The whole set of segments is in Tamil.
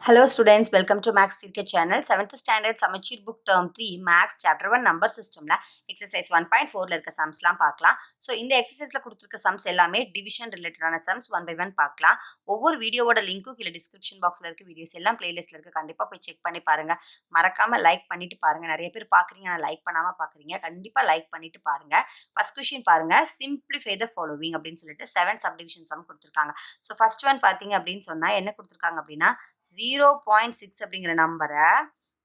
Hello students, welcome to Max CK channel. 7th standard Samachir book term 3 Max chapter 1 number systemல exercise 1.4ல இருக்க sumsலாம் பார்க்கலாம். So இந்த exerciseல கொடுத்திருக்க sums எல்லாமே division ரிலேட்டடான sums one by one பார்க்கலாம். ஒவ்வொரு வீடியோவோட லிங்க்கும் கீழே description boxல இருக்க வீடியோஸ் எல்லாம் playlistல இருக்கு. கண்டிப்பா போய் செக் பண்ணி பாருங்க. மறக்காம லைக் பண்ணிட்டு பாருங்க. நிறைய பேர் பார்க்குறீங்க ஆனா லைக் பண்ணாம பார்க்குறீங்க. கண்டிப்பா லைக் பண்ணிட்டு பாருங்க. ஃபர்ஸ்ட் கொஸ்டின் பாருங்க, simplify the following அப்படின்னு சொல்லிட்டு 7 subdivision sum கொடுத்திருக்காங்க. ஸோ ஃபர்ஸ்ட் ஒன் பார்த்தீங்க அப்படின்னு சொன்னா என்ன கொடுத்திருக்காங்க அப்படின்னா 0.6 அப்படிங்கிற நம்பரை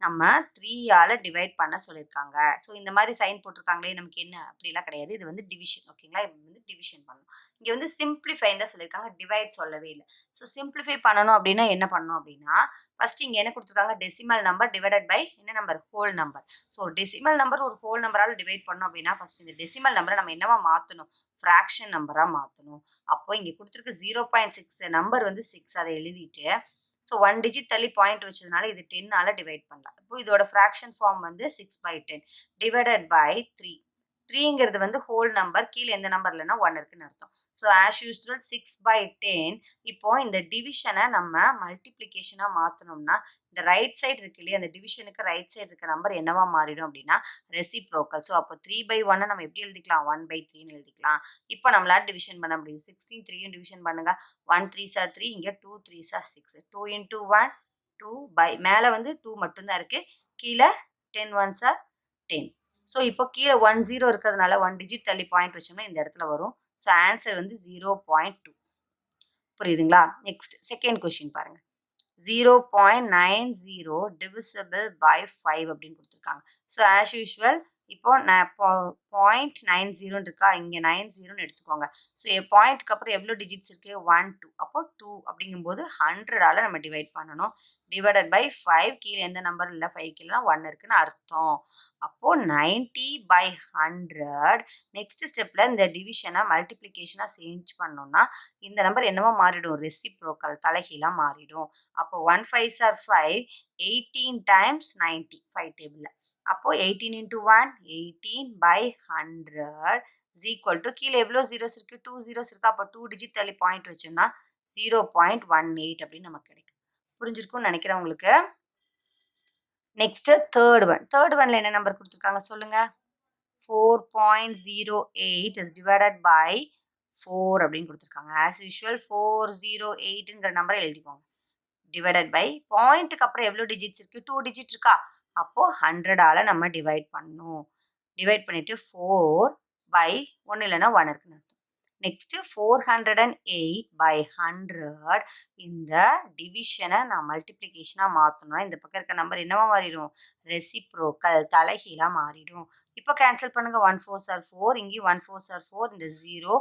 நம்ம 3ஆல டிவைட் பண்ண சொல்லியிருக்காங்க. ஸோ இந்த மாதிரி சைன் போட்டிருக்காங்களே நமக்கு என்ன அப்படிலாம் கிடையாது. இது வந்து டிவிஷன். ஓகேங்களா, இது வந்து டிவிஷன் பண்ணணும். இங்கே வந்து சிம்பிளிஃபைன்னு தான் சொல்லியிருக்காங்க, டிவைட் சொல்லவே இல்லை. ஸோ சிம்பிளிஃபை பண்ணணும் அப்படின்னா என்ன பண்ணணும் அப்படின்னா ஃபர்ஸ்ட் இங்கே என்ன கொடுத்துருக்காங்க, டெசிமல் நம்பர் டிவைடட் பை என்ன number, whole number. So decimal number ஒரு ஹோல் நம்பரால் டிவைட் பண்ணணும் அப்படின்னா ஃபர்ஸ்ட் இந்த டெசிமல் நம்பரை நம்ம என்னவா மாற்றணும், ஃப்ராக்ஷன் நம்பராக மாற்றணும். அப்போ இங்கே கொடுத்துருக்க 0.6 நம்பர் வந்து 6, அதை எழுதிட்டு ஸோ 1 டிஜிட் தள்ளி பாயிண்ட் வச்சதுனால இது 10ஆல டிவைட் பண்ணலாம். இப்போ இதோட ஃப்ராக்ஷன் ஃபார்ம் வந்து 6/10 டிவைடட் பை 3. 3ங்கிறது வந்து ஹோல் நம்பர், கீழே எந்த நம்பர் இல்லைன்னா 1 இருக்குன்னு அர்த்தம். So as usual 6/10. இப்போ இந்த டிவிஷனை நம்ம மல்டிப்ளிகேஷனாக மாற்றணும்னா இந்த ரைட் சைடு இருக்கு இல்லையா, அந்த டிவிஷனுக்கு ரைட் சைடு இருக்க நம்பர் என்னவா மாறிடும் அப்படின்னா ரெசிப்ரோக்கல். ஸோ அப்போ 3/1 நம்ம எப்படி எழுதிக்கலாம், 1/3ன்னு எழுதிக்கலாம். இப்போ நம்மளால டிவிஷன் பண்ண முடியும். 16 3யும் டிவிஷன் பண்ணுங்க. 1 3s are 3, இங்கே 2 3s are 6. 2 into 1 2 by மேலே வந்து 2 மட்டும்தான் இருக்கு, கீழே 10 1s are 10. ஸோ இப்போ கீழே 1 0 இருக்கிறதுனால 1 டிஜிட் தள்ளி பாயிண்ட் வச்சோம்னா இந்த இடத்துல வரும். ஸோ ஆன்சர் வந்து 0.2. புரியுதுங்களா? நெக்ஸ்ட் செகண்ட் கொஸ்டின் பாருங்க. 0.90 divisible by 5 அப்படின்னு கொடுத்துருக்காங்க. ஸோ ஆஸ் யூஷுவல் இப்போ நான் 0.90 இருக்கா, இங்கே 90ன்னு எடுத்துக்கோங்க. ஸோ பாயிண்ட்க்கு அப்புறம் எவ்வளோ டிஜிட்ஸ் இருக்கு, 1 2. அப்போ 2 அப்படிங்கும்போது 100ஆல நம்ம டிவைட் பண்ணணும். டிவைடட் பை 5, கீழே எந்த நம்பர் இல்லை, 5 கீழே 1 இருக்குன்னு அர்த்தம். அப்போ 90/100. நெக்ஸ்ட் ஸ்டெப்ல இந்த டிவிஷனை மல்டிப்ளிகேஷனா சேஞ்ச் பண்ணோம்னா இந்த நம்பர் என்னவா மாறிடும், ரெசிப்ரோக்கல், தலைகீழா மாறிடும். அப்போ 1 5s are 5, 18 times 90 5 டேபிள்ல. அப்போ 18 into 1 18/100 is equal to கீழே எவ்வளோ ஜீரோஸ் இருக்கு, 2 zeros இருக்கு. அப்போ 2 டிஜிட் தள்ளி பாயிண்ட் வச்சோம்னா 0.18 அப்படின்னு நமக்கு கிடைக்கும். புரிஞ்சிருக்கும்னு நினைக்கிறேன் உங்களுக்கு. நெக்ஸ்ட் தேர்ட் ஒன்ல என்ன நம்பர் கொடுத்துருக்காங்க சொல்லுங்க. 4.08 is divided by 4 அப்படின்னு கொடுத்துருக்காங்க. ஆஸ் யூஷுவல் 408ங்கிற நம்பரை எழுதிக்கோங்க. டிவைடட் பை பாயிண்ட்டுக்கு அப்புறம் எவ்வளோ டிஜிட்ஸ் இருக்கு, 2 டிஜிட் இருக்கா. அப்போ 100ஆல நம்ம டிவைட் பண்ணணும். டிவைட் பண்ணிட்டு 4 பை 1 இல்லைன்னா 1 இருக்குன்னு அர்த்தம். நெக்ஸ்ட் 408/100. இந்த டிவிஷனை நான் மல்டிப்ளிகேஷனாக மாற்றணும்னா இந்த பக்கம் இருக்க நம்பர் என்னவா மாறிடும், ரெசிப்ரோக்கல், தலைகீழாக மாறிடும். இப்போ கேன்சல் பண்ணுங்க. 1 4s are 4, இங்கேயும் 1 4s are 4, இந்த 0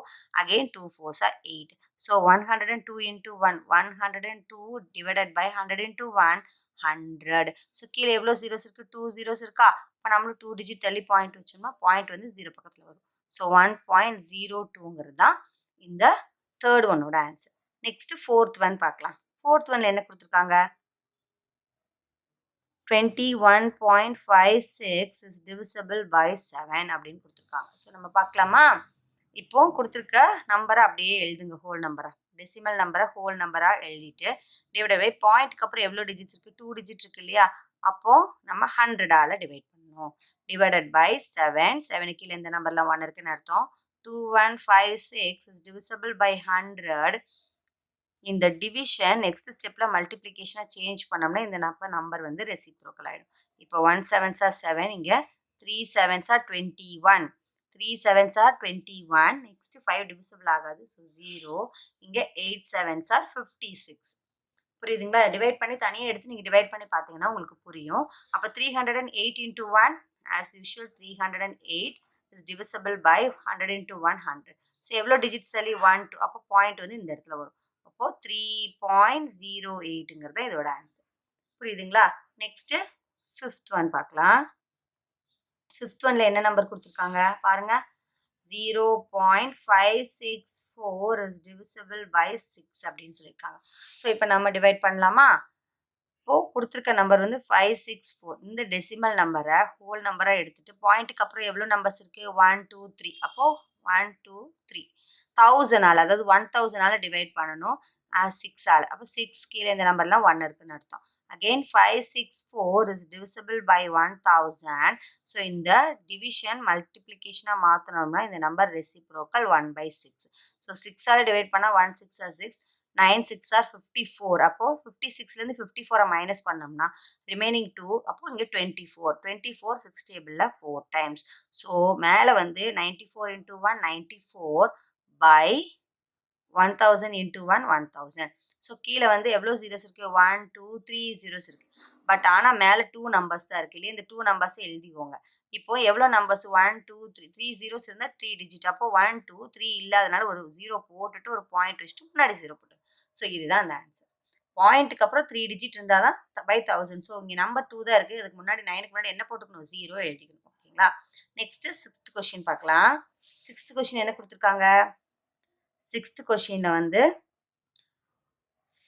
again 2 4s are 8. So 102 into 1 102 divided by 100 into 1 100. So கீழே எவ்வளோ ஜீரோஸ் இருக்கு, 2 zeros இருக்கா. இப்போ நம்மளும் 2 டிஜிட் தள்ளி பாயிண்ட் வச்சோம்னா பாயிண்ட் வந்து 0 பக்கத்தில் வரும். ஸோ 1.02ங்கிறது தான் இந்த தேர்ட் ஒன்னோட ஆன்சர். நெக்ஸ்ட் ஃபோர்த் ஒன் பார்க்கலாம். ஃபோர்த் ஒன்ல என்ன கொடுத்துருக்காங்க, 21.56 is divisible by 7 அப்படின்னு கொடுத்துருக்காங்க. ஸோ நம்ம பார்க்கலாமா. இப்போ கொடுத்துருக்க நம்பரை அப்படியே எழுதுங்க, ஹோல் நம்பரா, டெசிமல் நம்பரை ஹோல் நம்பரா எழுதிட்டு டிவைட் பை பாயிண்ட்க்கு அப்புறம் எவ்வளோ டிஜிட்ஸ் இருக்கு, 2 டிஜிட் இருக்கு இல்லையா. அப்போ நம்ம 100ஆல டிவைட் பண்ணணும். டிவைடட் பை 7, 7 கீழே இந்த நம்பர்ல 1 இருக்குன்னு அர்த்தம். 2156 is divisible by 100. இந்த டிவிஷன் நெக்ஸ்ட் ஸ்டெப்ல மல்டிப்ளிகேஷனை சேஞ்ச் பண்ணோம்னா இந்த நம்பர் வந்து ரெசிப்ரோக்கல் ஆயிடும். இப்போ 1 7s are 7, இங்க 3 7s are 21, 3 7s are 21. Next 5 divisible ஆகாது. ஸோ 0, இங்க 8 7s are 56. புரியுதுங்களா. டிவைட் பண்ணி தனியாக எடுத்து நீங்கள் டிவைட் பண்ணி பார்த்தீங்கன்னா உங்களுக்கு புரியும். அப்போ 308 into 1 as usual 308 is divisible by 100 into 100. So எவ்வளோ டிஜிட்ஸ் தள்ளி 1 2, அப்போ பாயிண்ட் வந்து இந்த இடத்துல வரும். அப்போ 3.08ங்கிறது இதோட ஆன்சர். புரியுதுங்களா. நெக்ஸ்ட் ஃபிஃப்த் ஒன் பார்க்கலாம். ஃபிஃப்த் ஒன்ல என்ன நம்பர் கொடுத்துருக்காங்க பாருங்க. 0.564 is divisible by 6 அப்படின்னு சொல்லியிருக்காங்க. ஸோ இப்போ நம்ம டிவைட் பண்ணலாமா. இப்போது கொடுத்துருக்க நம்பர் வந்து 564. இந்த டெசிமல் நம்பரை ஹோல் நம்பராக எடுத்துகிட்டு பாயிண்ட்டுக்கு அப்புறம் எவ்வளோ நம்பர்ஸ் இருக்குது, 1 2 3. அப்போது 1 2 3 1000ஆல், அதாவது 1000ஆல் டிவைட் பண்ணணும். 6 ஆல். அப்போ 6 கீழே இந்த நம்பர்லாம் 1 இருக்குன்னு அர்த்தம். Again 564 is divisible by 1000. So இந்த டிவிஷன் மல்டிப்ளிகேஷனாக மாற்றணும்னா இந்த number reciprocal 1/6. So 6 all divide பண்ணால் 1 6 ஆர் 6, 9 6 ஆர் 54. அப்போது 56லேருந்து 54 மைனஸ் பண்ணோம்னா ரிமைனிங் 2, அப்போ இங்கே 24. 24 6 டேபிளில் 4 டைம்ஸ். ஸோ மேலே வந்து 94 into 1 94 by 1000 into 1 1000. ஸோ கீழே வந்து எவ்வளோ ஜீரோஸ் இருக்குது? 1 2 3 ஜீரோஸ் இருக்குது. பட் ஆனால் மேலே 2 நம்பர்ஸ் தான் இருக்குது இல்லையா? இந்த 2 நம்பர்ஸை எழுதிக்கோங்க. இப்போ எவ்வளோ நம்பர்ஸ்? 1 2 3 3 ஜீரோஸ் இருந்தால் 3 டிஜிட். அப்போ 1 2 3 இல்லாதனால ஒரு ஜீரோ போட்டுட்டு ஒரு பாயிண்ட் வச்சுட்டு முன்னாடி ஜீரோ போட்டு. ஸோ இதுதான் அந்த ஆன்சர். பாயிண்ட்டுக்கு அப்புறம் 3 டிஜிட் இருந்தால் தான் பை 1000. ஸோ இங்கே நம்பர் 2 தான் இருக்குது. அதுக்கு முன்னாடி 9க்கு முன்னாடி என்ன போட்டுக்கணும்? 0 எழுதிக்கணும். ஓகேங்களா? நெக்ஸ்ட்டு 6th கொஷின் பார்க்கலாம். 6th கொஷின் என்ன கொடுத்துருக்காங்க? 6th கொஷினில் வந்து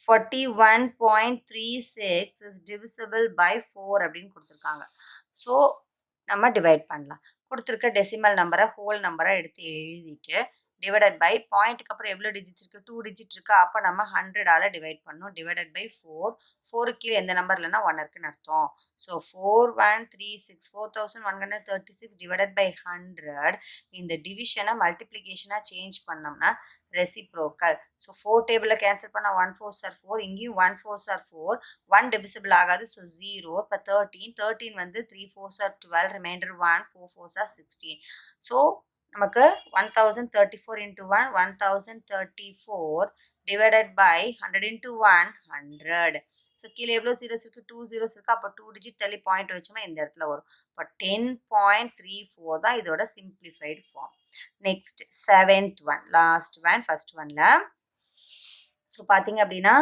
41.36 is divisible by 4 அப்படின்னு கொடுத்துருக்காங்க. ஸோ நம்ம டிவைட் பண்ணலாம். கொடுத்துருக்க டெசிமல் நம்பரை ஹோல் நம்பரை எடுத்து எழுதிட்டு டிவைடட் பை பாயிண்ட்டுக்கு அப்புறம் எவ்வளோ டிஜிட்ஸ் இருக்குது? 2 டிஜிட் இருக்கா? அப்போ நம்ம 100ஆல் டிவைட் பண்ணணும். Divided by 4. 4 கீழே எந்த நம்பர் இல்லைன்னா 1 இருக்குன்னு அர்த்தம். So 4136 4136 divided by 100. இந்த டிவிஷனை மல்டிப்ளிகேஷனாக சேஞ்ச் பண்ணோம்னா ரெசிப்ரோக்கல். ஸோ 4 டேபிளில் கேன்சல் பண்ணால் 1 4s are 4, இங்கேயும் 1 4s are 4, 1 டிவிசிபிள் ஆகாது. ஸோ 0. இப்போ 13 வந்து 3 4s are 12, remainder 1 4 4s are 16. So நமக்கு 1034 into 1 1034 divided by 100 into 1 100. So கீழே எவ்வளோ ஜீரோஸ் இருக்குது? 2 ஜீரோஸ் இருக்குது. அப்போ 2 டிஜிட் தள்ளி பாயிண்ட் வச்சோம்னா இந்த இடத்துல வரும். இப்போ 10.34 தான் இதோட simplified form. Next 7th one, last one, first ஒன்ல. ஸோ பார்த்தீங்க அப்படின்னா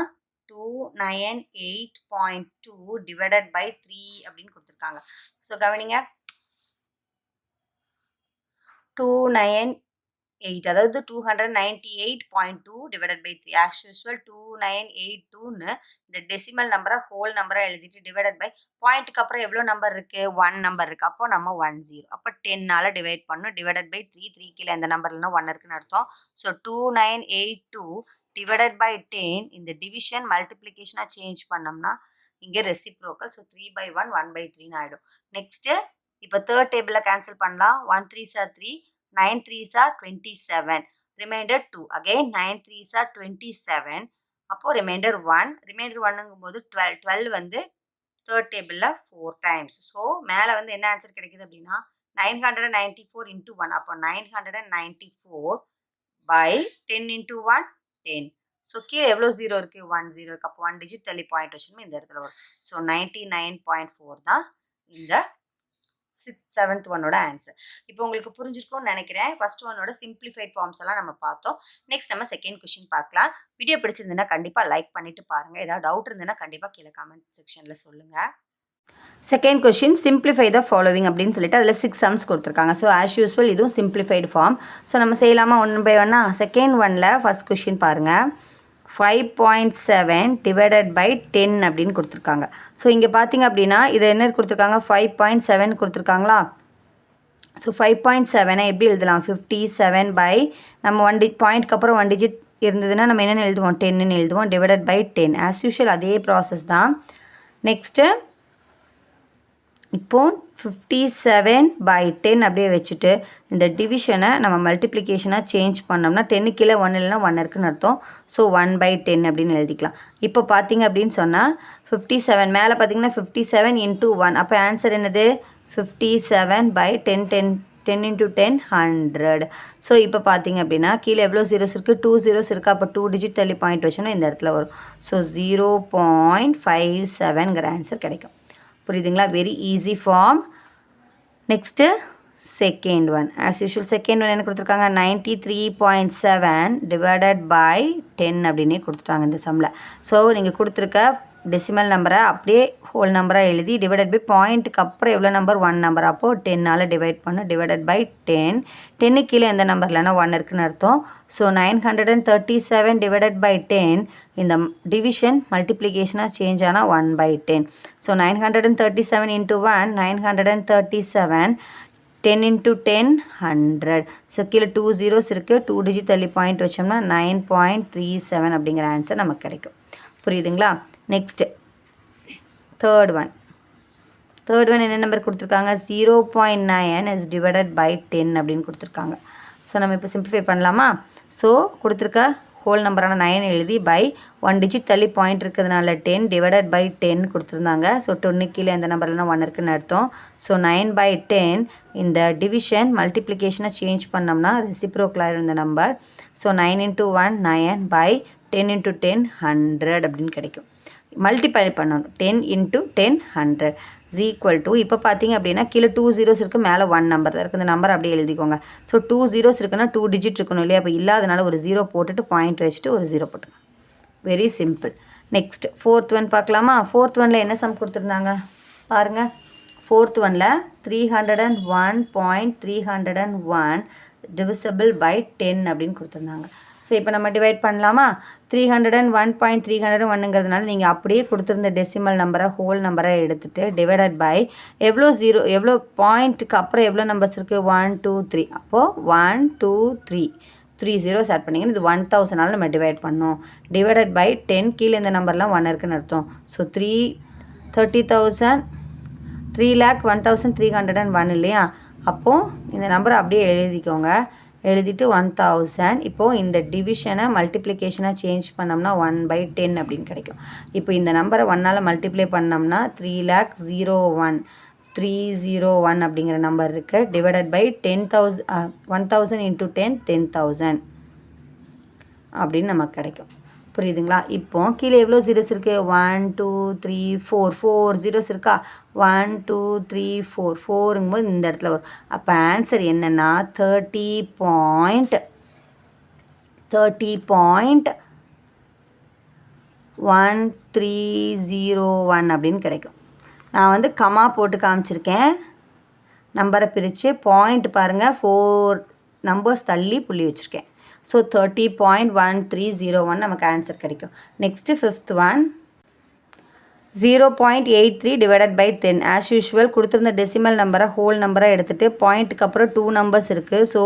298.2 divided by 3 அப்படின்னு கொடுத்துருக்காங்க. ஸோ கவனிங்க, 298, அதாவது 298.2 divided by 3. as usual 2982ன்னு இந்த டெசிமல் நம்பரை ஹோல் நம்பரை எழுதிட்டு டிவைடட் பை பாயிண்ட்டுக்கு அப்புறம் எவ்வளோ நம்பர் இருக்குது? 1 நம்பர் இருக்குது. அப்போ நம்ம 10. அப்போ 10ஆல் டிவைட் பண்ணணும். Divided by 3. 3 கீழே எந்த நம்பர்லன்னா 1 இருக்குன்னு அர்த்தம். ஸோ 2982 டிவைடட் பை 10 இந்த டிவிஷன் மல்டிப்ளிகேஷனாக சேஞ்ச் பண்ணோம்னா இங்கே ரெசிப்ரோக்கல். ஸோ 3/1 1/3ன்னு ஆகிடும். நெக்ஸ்ட்டு இப்போ தேர்ட் டேபிளில் கேன்சல் பண்ணலாம். 1 3s are 3, 9 3s are 27, remainder 2. Again 9 3s are 27. அப்போது ரிமைண்டர் 1. ரிமைண்டர் 1ங்கும் போது 12. 12 வந்து தேர்ட் டேபிளில் 4 டைம்ஸ். ஸோ மேலே வந்து என்ன ஆன்சர் கிடைக்குது அப்படின்னா 994 into 1. அப்போ 994 by 10 into 1 10. ஸோ கீழே எவ்வளோ ஜீரோ இருக்குது? 1 0 இருக்குது. அப்போ 1 டிஜிட் தள்ளி பாயிண்ட் வச்சுமே இந்த இடத்துல வரும். ஸோ 99.4 தான் இந்த 7th ஒன்னோட ஆன்சர். இப்போ உங்களுக்கு புரிஞ்சிருக்கும்னு நினைக்கிறேன். ஃபர்ஸ்ட் ஒன்னோட சிம்பிளிஃபைட் ஃபார்ம்ஸ் எல்லாம் நம்ம பார்த்தோம். நெக்ஸ்ட் நம்ம செகண்ட் கொஸ்டின் பார்க்கலாம். வீடியோ பிடிச்சிருந்ததுன்னா கண்டிப்பாக லைக் பண்ணிட்டு பாருங்க. ஏதாவது டவுட் இருந்ததுன்னா கண்டிப்பாக கீழே கமெண்ட் செக்ஷனில் சொல்லுங்க. Second question simplify the following அப்படின்னு சொல்லிட்டு அதில் 6 சம்ஸ் கொடுத்துருக்காங்க. ஸோ ஆஸ் யூஸ்வல் இதுவும் சிம்பிளிஃபைடு ஃபார்ம். ஸோ நம்ம செய்யலாமா 1 by 1? செகண்ட் ஒன்ல ஃபர்ஸ்ட் கொஸ்டின் பாருங்கள். 5.7 divided by 10 அப்படின்னு கொடுத்துருக்காங்க. ஸோ இங்கே பார்த்தீங்க அப்படின்னா இது என்ன கொடுத்துருக்காங்க? 5.7 கொடுத்துருக்காங்களா? ஸோ 5.7 எப்படி எழுதலாம்? 57 by நம்ம 1 பாயிண்ட்க்கு அப்புறம் 1 டிஜிட் இருந்ததுன்னா நம்ம என்னென்னு எழுதுவோம்? 10ன்னு எழுதுவோம். Divided by 10. ஆஸ் யூஷுவல் அதே ப்ராசஸ் தான். நெக்ஸ்ட்டு இப்போது 57 by 10 அப்படியே வச்சுட்டு இந்த டிவிஷனை நம்ம மல்டிப்ளிகேஷனாக சேஞ்ச் பண்ணோம்னா 10 கீழே 1 இல்லைனா 1 இருக்குன்னு அர்த்தம். ஸோ 1/10 அப்படின்னு எழுதிக்கலாம். இப்போ பார்த்தீங்க அப்படின்னு சொன்னால் 57 மேலே பார்த்தீங்கன்னா 57 into 1. அப்போ ஆன்சர் என்னது? 57 by 10 10 10 into 10 100. ஸோ இப்போ பார்த்தீங்க அப்படின்னா கீழே எவ்வளோ ஜீரோஸ் இருக்குது? 2 ஜீரோஸ் இருக்குது. அப்போ 2 டிஜிட் தள்ளி பாயிண்ட் வச்சோன்னா இந்த இடத்துல வரும். ஸோ 0.57ங்கிற ஆன்சர் கிடைக்கும். புரியுதுங்களா? Very easy form. Next second one. As usual second one என்ன கொடுத்துருக்காங்க? 93.7 டிவைடட் பை 10 அப்படின்னே கொடுத்துட்டாங்க இந்த சம்மில். ஸோ நீங்கள் கொடுத்துருக்க டெசிமல் நம்பரை அப்படியே ஹோல் நம்பராக எழுதி டிவைடட் பை பாயிண்ட்டுக்கு அப்புறம் எவ்வளோ நம்பர்? 1 நம்பர். அப்போது 10ஆல் டிவைட் பண்ண டிவைடட் பை 10. 10 கீழே எந்த நம்பர் இல்லைன்னா 1 இருக்குன்னு அர்த்தம். ஸோ 937 டிவைடட் பை 10 இந்த டிவிஷன் மல்டிப்ளிகேஷனாக சேஞ்ச் ஆனால் 1/10. So 937 into 1 937 10 into 10 100. ஸோ கீழே 2 zeros இருக்குது, 2 digit தள்ளி பாயிண்ட் வச்சோம்னா 9.37 அப்படிங்கிற ஆன்சர் நமக்கு கிடைக்கும். புரியுதுங்களா? நெக்ஸ்ட்டு தேர்ட் ஒன் என்ன நம்பர் கொடுத்துருக்காங்க? 0.9 is divided by 10 அப்படின்னு கொடுத்துருக்காங்க. ஸோ நம்ம இப்போ சிம்பிளிஃபை பண்ணலாமா? ஸோ கொடுத்துருக்க ஹோல் நம்பரான 9 எழுதி பை 1 digit தள்ளி பாயிண்ட் இருக்கிறதுனால 10 டிவைடட் பை 10 கொடுத்துருந்தாங்க. ஸோ 10 கீழே எந்த நம்பர்லாம் 1 இருக்குன்னு அர்த்தம். ஸோ 9/10 இந்த டிவிஷன் மல்டிப்ளிகேஷனை சேஞ்ச் பண்ணோம்னா ரெசிப்ரோக்கலாக இந்த number. So 9 into 1 9 by 10 into 10 100 அப்படின்னு கிடைக்கும். மல்டிப்ளை பண்ணணும். 10 into 10 100 is equal to, இப்போ பார்த்தீங்க அப்படின்னா கீழே 2 zeros இருக்குது, மேலே 1 நம்பர் தான் இருக்குது. இந்த நம்பர் அப்படியே எழுதிக்கோங்க. ஸோ 2 zeros இருக்குன்னா 2 digit இருக்கணும் இல்லையா? அப்போ இல்லாதனால ஒரு 0 போட்டுட்டு பாயிண்ட் வச்சுட்டு ஒரு 0 போட்டுங்க. Very simple. Next fourth one பார்க்கலாமா? ஃபோர்த் ஒனில் என்ன சம் கொடுத்துருந்தாங்க பாருங்கள். ஃபோர்த் ஒனில் 301.301 divisible by 10 அப்படின்னு கொடுத்துருந்தாங்க. ஸோ இப்போ நம்ம டிவைட் பண்ணலாமா? 301.301ங்கிறதுனால நீங்கள் அப்படியே கொடுத்துருந்த டெசிமல் நம்பரை ஹோல் நம்பரை எடுத்துகிட்டு டிவைடட் பை எவ்வளோ பாயிண்ட்டுக்கு அப்புறம் எவ்வளோ நம்பர்ஸ் இருக்குது? 1 2 3. அப்போது 1 2 3 zeros ஆட் பண்ணிங்கன்னா இது 1000 நம்ம டிவைட் பண்ணோம். டிவைடட் பை 10 கீழே இந்த நம்பர்லாம் 1 இருக்குன்னு அர்த்தம். ஸோ 30,000 3,01,301 இல்லையா? அப்போது இந்த நம்பரை அப்படியே எழுதிக்கோங்க. எழுதிட்டு 1000. இப்போது இந்த டிவிஷனை மல்டிப்ளிகேஷனாக சேஞ்ச் பண்ணோம்னா 1/10 அப்படின்னு கிடைக்கும். இப்போ இந்த நம்பரை 1ஆல் மல்டிப்ளை பண்ணோம்னா 3,01,301 அப்படிங்கிற நம்பர் இருக்குது. டிவைடட் பை 10,000 into 10 10,000 அப்படின்னு நமக்கு கிடைக்கும். புரியுதுங்களா? இப்போ கீழே எவ்வளோ ஜீரோஸ் இருக்குது? 1 2 3 4 ஜீரோஸ் இருக்கா? 1 2 3 4ங்கும்போது இந்த இடத்துல வரும். அப்போ ஆன்சர் என்னென்னா 30.1301 அப்படின்னு கிடைக்கும். நான் வந்து கமா போட்டு காமிச்சிருக்கேன். நம்பரை பிரித்து பாயிண்ட் பாருங்கள், 4 நம்பர்ஸ் தள்ளி புள்ளி வச்சுருக்கேன். ஸோ 30.1301 நமக்கு ஆன்சர் கிடைக்கும். Next fifth one 0.83 divided by 10. As usual கொடுத்துருந்த டெசிமல் நம்பரை ஹோல் நம்பரை எடுத்துகிட்டு பாயிண்ட்டுக்கு அப்புறம் 2 நம்பர்ஸ் இருக்குது. ஸோ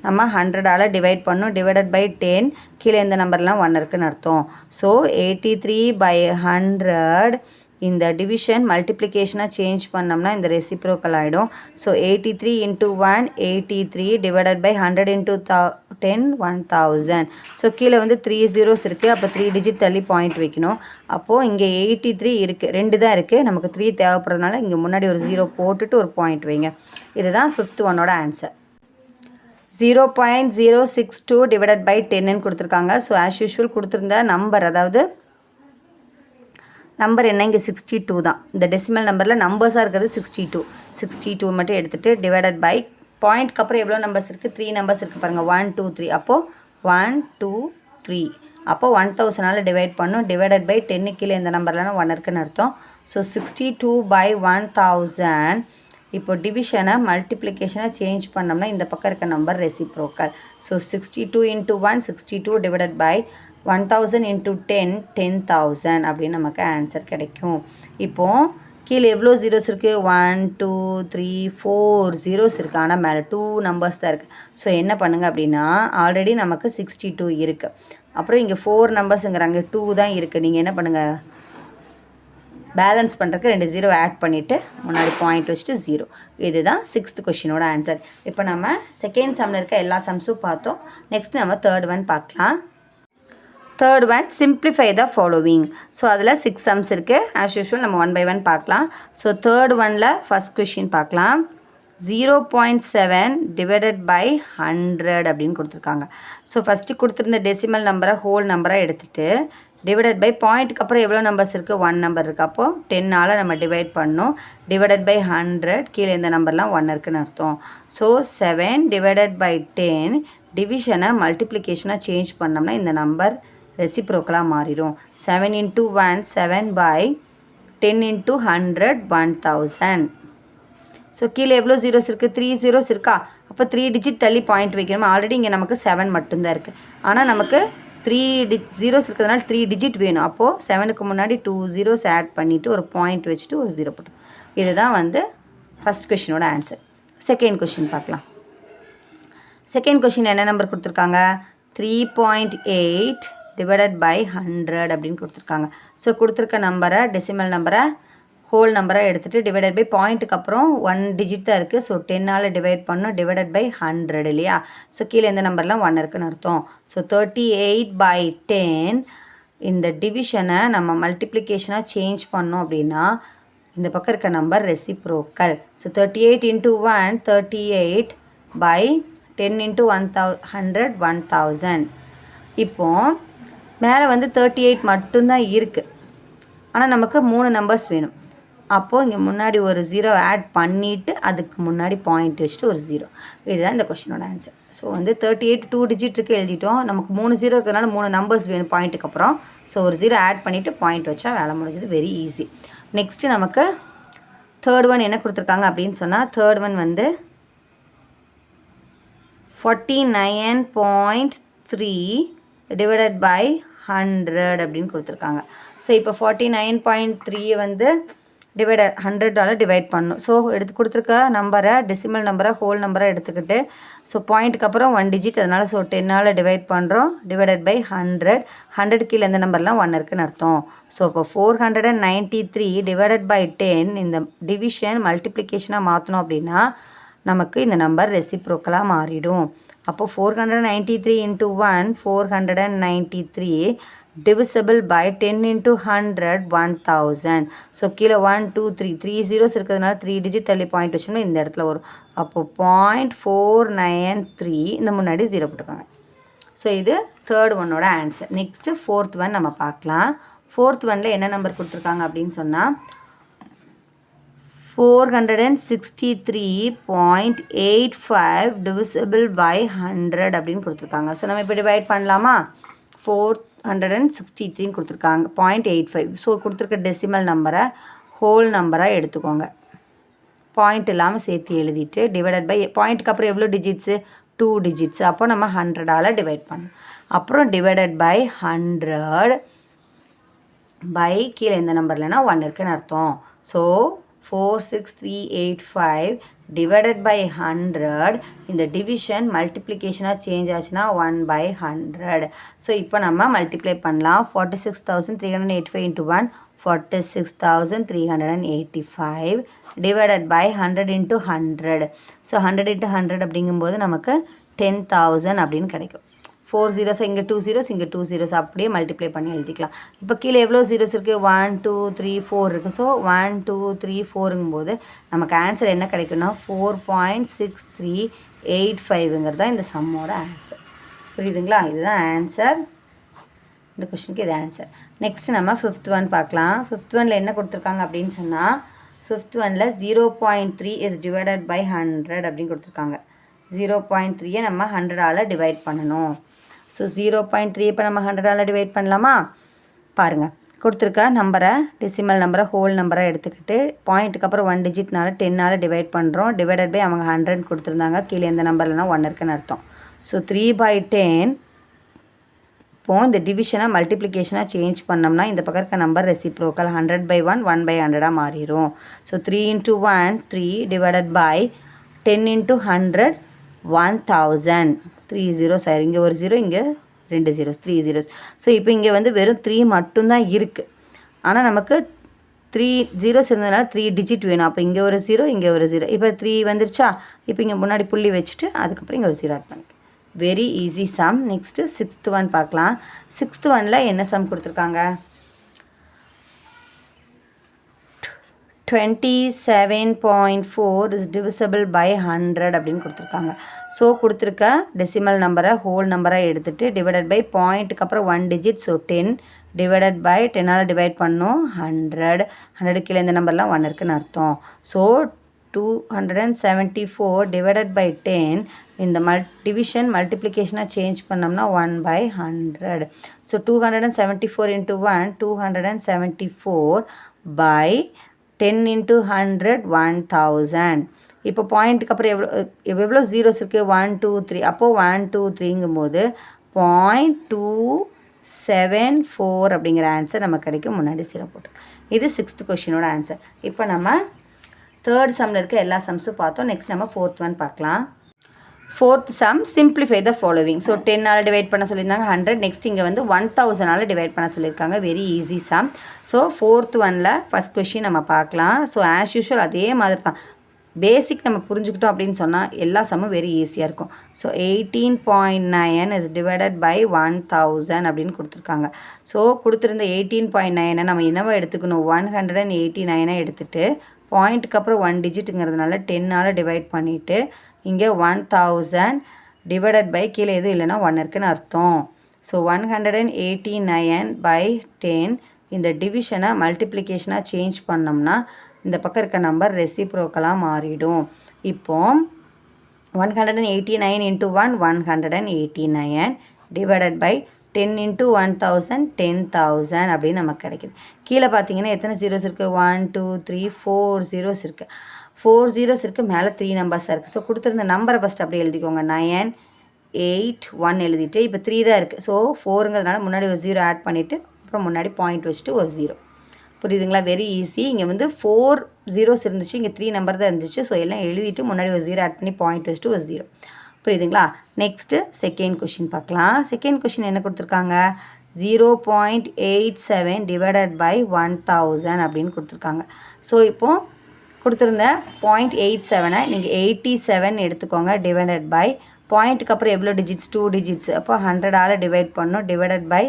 நம்ம 100ஆல் டிவைட் பண்ணோம். டிவைடட் பை 10 கீழே இந்த நம்பர்லாம் 1 இருக்குன்னு அர்த்தம். ஸோ 83/100 இந்த டிவிஷன் மல்டிப்ளிகேஷனாக சேஞ்ச் பண்ணோம்னா இந்த ரெசிப்ரோக்கல் ஆகிடும். So 83 into 1 83 divided by 100 into 10 1000. So கீழே வந்து 3 zeros இருக்குது. அப்போ 3 digit தள்ளி பாயிண்ட் வைக்கணும். அப்போது இங்கே 83 இருக்குது, 2 தான் இருக்குது. நமக்கு 3 தேவைப்படுறதுனால இங்கே முன்னாடி ஒரு 0 போட்டுட்டு ஒரு பாயிண்ட் வைங்க. இதுதான் ஃபிஃப்த் ஒன்னோட ஆன்சர். 0.062 டிவைடட் பை 10ன்னு கொடுத்துருக்காங்க. ஸோ ஆஸ் யூஷுவல் கொடுத்துருந்த நம்பர், அதாவது நம்பர் என்ன? இங்கே 62 தான். இந்த டெசிமல் நம்பரில் நம்பர்ஸாக இருக்கிறது 62 மட்டும் எடுத்துகிட்டு டிவைடட் பை பாயிண்ட்க்கு அப்புறம் எவ்வளோ நம்பர்ஸ் இருக்குது? 3 நம்பர்ஸ் இருக்குது பாருங்கள். 1 2 3. அப்போது 1 2 3. அப்போது 1000ஆல் டிவைட் பண்ணும். டிவைடட் பை 10 கீழே இந்த நம்பர்லாம் 1 இருக்குன்னு அர்த்தம். ஸோ 62/1000. இப்போ டிவிஷனை மல்டிப்ளிகேஷனை சேஞ்ச் பண்ணோம்னா இந்த பக்கம் இருக்க number reciprocal. So 62 into 1 62 divided by 1000 into 10 10,000 அப்படின்னு நமக்கு ஆன்சர் கிடைக்கும். இப்போது கீழே எவ்வளோ ஜீரோஸ் இருக்குது? 1 2 3 4 ஜீரோஸ் இருக்குது. ஆனால் மேலே 2 நம்பர்ஸ் தான் இருக்குது. ஸோ என்ன பண்ணுங்கள் அப்படின்னா, ஆல்ரெடி நமக்கு 62 இருக்குது. அப்புறம் இங்கே 4 நம்பர்ஸுங்கிறாங்க, 2 தான் இருக்குது. நீங்கள் என்ன பண்ணுங்கள், பேலன்ஸ் பண்ணுறதுக்கு 2 0 ஆட் பண்ணிவிட்டு முன்னாடி பாயிண்ட் வச்சுட்டு 0. இதுதான் 6th கொஷினோட ஆன்சர். இப்போ நம்ம செகண்ட் சம்மில் இருக்க எல்லா சம்ஸும் பார்த்தோம். நெக்ஸ்ட் நம்ம தேர்ட் ஒன் பார்க்கலாம். தேர்ட் ஒன் சிம்ப்ளிஃபை த ஃபாலோவிங். ஸோ அதில் 6 சம்ஸ் இருக்குது. ஆஸ் யூஷுவல் நம்ம 1 by 1 பார்க்கலாம். ஸோ தேர்ட் ஒனில் ஃபஸ்ட் கொஷின் பார்க்கலாம். 0.7 டிவைடட் பை 100 அப்படின்னு கொடுத்துருக்காங்க. ஸோ ஃபஸ்ட்டு கொடுத்துருந்த டெசிமல் நம்பரை ஹோல் நம்பரை எடுத்துகிட்டு டிவைடட் பை பாயிண்ட்டுக்கு அப்புறம் எவ்வளோ நம்பர்ஸ் இருக்குது? 1 நம்பர் இருக்குது. அப்போது 10ஆல் நம்ம டிவைட் பண்ணோம். டிவைடட் பை 100 கீழே இந்த நம்பர்லாம் 1 இருக்குன்னு அர்த்தம். ஸோ 7 டிவைடட் பை 10 டிவிஷனை மல்டிப்ளிகேஷனாக சேஞ்ச் பண்ணோம்னா இந்த நம்பர் ரெசிப்ரோக்கலாக மாறிடும். 7 into 1 7 by 10 into 100 1000. ஸோ கீழே எவ்வளோ ஜீரோஸ் இருக்குது? 3 zeros இருக்கா? அப்போ 3 digit தள்ளி பாயிண்ட் வைக்கணும். ஆல்ரெடி இங்கே நமக்கு 7 மட்டும்தான் இருக்குது. ஆனால் நமக்கு 3 zeros இருக்கிறதுனால 3 digit வேணும். அப்போது 7க்கு முன்னாடி 2 zeros ஆட் பண்ணிவிட்டு ஒரு பாயிண்ட் வச்சுட்டு ஒரு 0 போட்டோம். இதுதான் வந்து ஃபஸ்ட் கொஷினோட ஆன்சர். செகண்ட் கொஷின் பார்க்கலாம். செகண்ட் கொஷின் என்ன நம்பர் கொடுத்துருக்காங்க? 3.8 டிவைடட் பை 100 அப்படின்னு கொடுத்துருக்காங்க. ஸோ கொடுத்துருக்க நம்பரை டெசிமல் நம்பரை ஹோல் நம்பரை எடுத்துகிட்டு டிவைடட் பை பாயிண்ட்டுக்கு அப்புறம் 1 டிஜிட் தான் இருக்குது. ஸோ 10ஆல் டிவைட் பண்ணோம் டிவைடட் பை 100 இல்லையா? ஸோ கீழே எந்த நம்பர்லாம் 1 இருக்குன்னு அர்த்தம். ஸோ 38/10 இந்த டிவிஷனை நம்ம மல்டிப்ளிகேஷனாக சேஞ்ச் பண்ணோம் அப்படின்னா இந்த பக்கம் இருக்க number reciprocal. So 38 into 1 38/10 into 100 1000. இப்போது மேலே வந்து 38 மட்டும்தான் இருக்குது, ஆனால் நமக்கு 3 நம்பர்ஸ் வேணும். அப்போது இங்கே முன்னாடி ஒரு 0 ஆட் பண்ணிவிட்டு அதுக்கு முன்னாடி பாயிண்ட் வச்சுட்டு ஒரு 0. இதுதான் இந்த கொஷினோட ஆன்சர். ஸோ வந்து 38 2 டிஜிட் இருக்குது எழுதிட்டோம். நமக்கு 3 0 இருக்கிறதுனால 3 நம்பர்ஸ் வேணும் பாயிண்ட்டுக்கு அப்புறம். ஸோ ஒரு 0 ஆட் பண்ணிவிட்டு பாயிண்ட் வச்சா வேலை முடிஞ்சது. Very easy. நெக்ஸ்ட்டு நமக்கு தேர்ட் ஒன் என்ன கொடுத்துருக்காங்க அப்படின்னு சொன்னால், தேர்ட் ஒன் வந்து 49.3 டிவைடட் பை 100 அப்படின்னு கொடுத்துருக்காங்க. ஸோ இப்போ 49.3 வந்து 100ஆல் டிவைட் பண்ணணும். ஸோ எடுத்து கொடுத்துருக்க நம்பரை டெசிமல் நம்பரை ஹோல் நம்பரை எடுத்துக்கிட்டு ஸோ பாயிண்ட்டுக்கு அப்புறம் 1 டிஜிட், அதனால் ஸோ 10ஆல் டிவைட் பண்ணுறோம் டிவைடட் பை 100 கீழே எந்த நம்பர்லாம் 1 இருக்குன்னு அர்த்தம். ஸோ இப்போ 493 டிவைடட் பை 10 இந்த டிவிஷன் மல்டிப்ளிகேஷனாக மாற்றணும் அப்படின்னா நமக்கு இந்த நம்பர் ரெசிப்ரோக்கலாக மாறிடும். அப்போது 493 into 1 493 divisible by 10 into 100 1000. So கீழே 1 2 3 zeros இருக்கிறதுனால 3 டிஜிட் தள்ளி பாயிண்ட் வச்சோம்னா இந்த இடத்துல வரும். அப்போது 0.493 இந்த முன்னாடி 0 போட்டுருக்காங்க. ஸோ இது தேர்ட் ஒன்னோட ஆன்சர். நெக்ஸ்ட்டு ஃபோர்த் ஒன் நம்ம பார்க்கலாம். ஃபோர்த் ஒனில் என்ன நம்பர் கொடுத்துருக்காங்க அப்படின்னு சொன்னால் 463.85 divisible by 100 அப்படின்னு கொடுத்துருக்காங்க. ஸோ நம்ம இப்போ டிவைட் பண்ணலாமா? 463 கொடுத்துருக்காங்க 0.85. ஸோ கொடுத்துருக்க டெசிமல் நம்பரை ஹோல் நம்பராக எடுத்துக்கோங்க. பாயிண்ட் இல்லாமல் சேர்த்து எழுதிட்டு டிவைடட் பை பாயிண்ட்டுக்கு அப்புறம் எவ்வளோ டிஜிட்ஸு? 2 டிஜிட்ஸு. அப்போ நம்ம 100ஆல் டிவைட் பண்ணணும். அப்புறம் டிவைடட் பை 100 பை கீழே எந்த நம்பர்லனா 1 இருக்குன்னு அர்த்தம். ஸோ 46385 டிவைடட் பை 100 இந்த டிவிஷன் மல்டிப்ளிகேஷனாக சேஞ்ச் ஆச்சுன்னா 1/100. ஸோ இப்போ நம்ம மல்டிப்ளை பண்ணலாம். 46,385 into 1 46,385 divided by 100 into 100. So 100 into 100 அப்படிங்கும்போது நமக்கு 10,000 அப்படின்னு கிடைக்கும். 4 zeros இங்கே 2 zeros இங்கே 2 zeros அப்படியே மல்டிப்ளை பண்ணி எழுதிக்கலாம். இப்போ கீழே எவ்வளோ ஜீரோஸ் இருக்குது? 1 2 3 4 இருக்குது. ஸோ 1 2 3 4ங்கும்போது நமக்கு ஆன்சர் என்ன கிடைக்குன்னா 4.6385ங்கிறது தான் இந்த சம்மோட ஆன்சர். புரியுதுங்களா? இதுதான் ஆன்சர். இந்த கொஷனுக்கு இது ஆன்சர். நெக்ஸ்ட் நம்ம ஃபிஃப்த் ஒன் பார்க்கலாம். ஃபிஃப்த் ஒனில் என்ன கொடுத்துருக்காங்க அப்படின்னு சொன்னால் ஃபிஃப்த் ஒனில் 0.3 இஸ் டிவைடட் பை 100 அப்படின்னு கொடுத்துருக்காங்க. 0.3 நம்ம 100ஆல் டிவைட் பண்ணணும். ஸோ 0.3 இப்போ நம்ம 100ஆல் டிவைட் பண்ணலாமா? பாருங்கள், கொடுத்துருக்க நம்பரை டெசிமல் நம்பரை ஹோல் நம்பரை எடுத்துக்கிட்டு பாயிண்ட்டுக்கு அப்புறம் 1 டிஜிட்னால 10ஆல் டிவைட் பண்ணுறோம். டிவைடட் பை அவங்க 100 கொடுத்துருந்தாங்க. கீழே எந்த நம்பர்லனா 1 இருக்குன்னு அர்த்தம். ஸோ 3/10 இப்போது இந்த டிவிஷனாக மல்டிப்ளிகேஷனாக சேஞ்ச் பண்ணோம்னா இந்த பக்கம் இருக்க நம்பர் ரெசிப்ரோக்கல் 100/1 1/100 மாறிடும். So 3 into 1 3 divided by 10 into 100 1000. 3 zeros ஆயிரும். இங்கே ஒரு 0 இங்கே 2 zeros 3 zeros. ஸோ இப்போ இங்கே வந்து வெறும் 3 மட்டும்தான் இருக்குது. ஆனால் நமக்கு 3 zeros இருந்ததுனால 3 டிஜிட் வேணும். அப்போ இங்கே ஒரு 0 இங்கே ஒரு 0. இப்போ 3 வந்துருச்சா? இப்போ இங்கே முன்னாடி புள்ளி வச்சுட்டு அதுக்கப்புறம் இங்கே ஒரு 0 ஆட் பண்ணிக்க. Very easy sum. Next sixth one பார்க்கலாம். சிக்ஸ்த் ஒனில் என்ன சம் கொடுத்துருக்காங்க? 27.4 இஸ் டிவிசபிள் பை 100 அப்படின்னு கொடுத்துருக்காங்க. ஸோ கொடுத்துருக்க டெசிமல் நம்பரை ஹோல் நம்பராக எடுத்துகிட்டு டிவைடட் பை பாயிண்ட்டுக்கு அப்புறம் 1 டிஜிட். ஸோ 10 டிவைடட் பை 10ஆல் டிவைட் பண்ணோம் 100 கீழே இந்த நம்பர்லாம் 1 இருக்குன்னு அர்த்தம். ஸோ 274 டிவைடட் பை 10 இந்த டிவிஷன் மல்டிப்ளிகேஷனாக சேஞ்ச் பண்ணோம்னா 1/100. So 274 into 1 274 by 10 into 100 1000. இப்போ பாயிண்ட்டுக்கு அப்புறம் எவ்வளோ ஜீரோஸ் இருக்குது? 1 2 3. அப்போது 1 2 3ங்கும்போது 0.274 அப்படிங்கிற ஆன்சர் நமக்கு கிடைக்கும். முன்னாடி 0 போட்டு. இது சிக்ஸ்த் கொஷினோட ஆன்சர். இப்போ நம்ம தேர்ட் சம்மில் இருக்க எல்லா சம்ஸும் பார்த்தோம். நெக்ஸ்ட் நம்ம ஃபோர்த் ஒன் பார்க்கலாம். Fourth sum simplify the following. So 10ஆல் டிவைட் பண்ண சொல்லியிருந்தாங்க 100. நெக்ஸ்ட் இங்கே வந்து 1000ஆல் டிவைட் பண்ண சொல்லியிருக்காங்க. Very easy sum. So fourth ஒனில் ஃபஸ்ட் கொஷின் நம்ம பார்க்கலாம். ஸோ ஆஸ் யூஷுவல் அதே மாதிரி தான், பேசிக் நம்ம புரிஞ்சுக்கிட்டோம் அப்படின்னு சொன்னால் எல்லா சம்மும் வெரி ஈஸியாக இருக்கும். ஸோ 18.9 இஸ் டிவைடட் பை 1000 அப்படின்னு கொடுத்துருக்காங்க. ஸோ கொடுத்துருந்த 18.9 நம்ம என்னவா எடுத்துக்கணும், 189 எடுத்துகிட்டு பாயிண்ட்டுக்கு அப்புறம் 1 டிஜிட்டுங்கிறதுனால 10ஆல் டிவைட் பண்ணிவிட்டு இங்கே 1000 டிவைடட் பை கீழே எதுவும் இல்லைன்னா 1 இருக்குன்னு அர்த்தம். ஸோ 189/10 இந்த டிவிஷனை மல்டிப்ளிகேஷனாக சேஞ்ச் பண்ணோம்னா இந்த பக்கம் இருக்க நம்பர் ரெசிப்ரோக்கலாக மாறிடும். இப்போ 189 into 1 189 டிவைடட் பை 10 into 1000 10,000 அப்படின்னு நமக்கு கிடைக்குது. கீழே பார்த்தீங்கன்னா எத்தனை ஜீரோஸ் இருக்குது, 1 2 3 4 ஜீரோஸ் இருக்குது. 4 ஜீரோஸ் இருக்குது, மேலே 3 நம்பர்ஸாக இருக்குது. ஸோ கொடுத்துருந்த நம்பரை ஃபஸ்ட் அப்படி எழுதிக்கோங்க. 9 8 1 எழுதிட்டு இப்போ 3 தான் இருக்குது. ஸோ 4ங்கிறதுனால முன்னாடி ஒரு 0 ஆட் பண்ணிவிட்டு அப்புறம் முன்னாடி பாயிண்ட் வச்சுட்டு ஒரு 0. புரியுதுங்களா? Very easy. இங்கே வந்து 4 ஜீரோஸ் இருந்துச்சு, இங்கே 3 நம்பர் தான் இருந்துச்சு. ஸோ எல்லாம் எழுதிட்டு முன்னாடி ஒரு 0 ஆட் பண்ணி பாயிண்ட் வச்சுட்டு ஒரு 0. புரியுதுங்களா? நெக்ஸ்ட்டு செகண்ட் கொஷின் பார்க்கலாம். செகண்ட் கொஷின் என்ன கொடுத்துருக்காங்க, 0.87 டிவைடட் பை 1000 அப்படின்னு கொடுத்துருக்காங்க. ஸோ இப்போது கொடுத்துருந்த 0.87 நீங்கள் 87 எடுத்துக்கோங்க டிவைடட் பை பாயிண்ட்டுக்கு அப்புறம் எவ்வளோ டிஜிட்ஸ், 2 டிஜிட்ஸ். அப்போ 100ஆல் டிவைட் பண்ணணும் டிவைடட் பை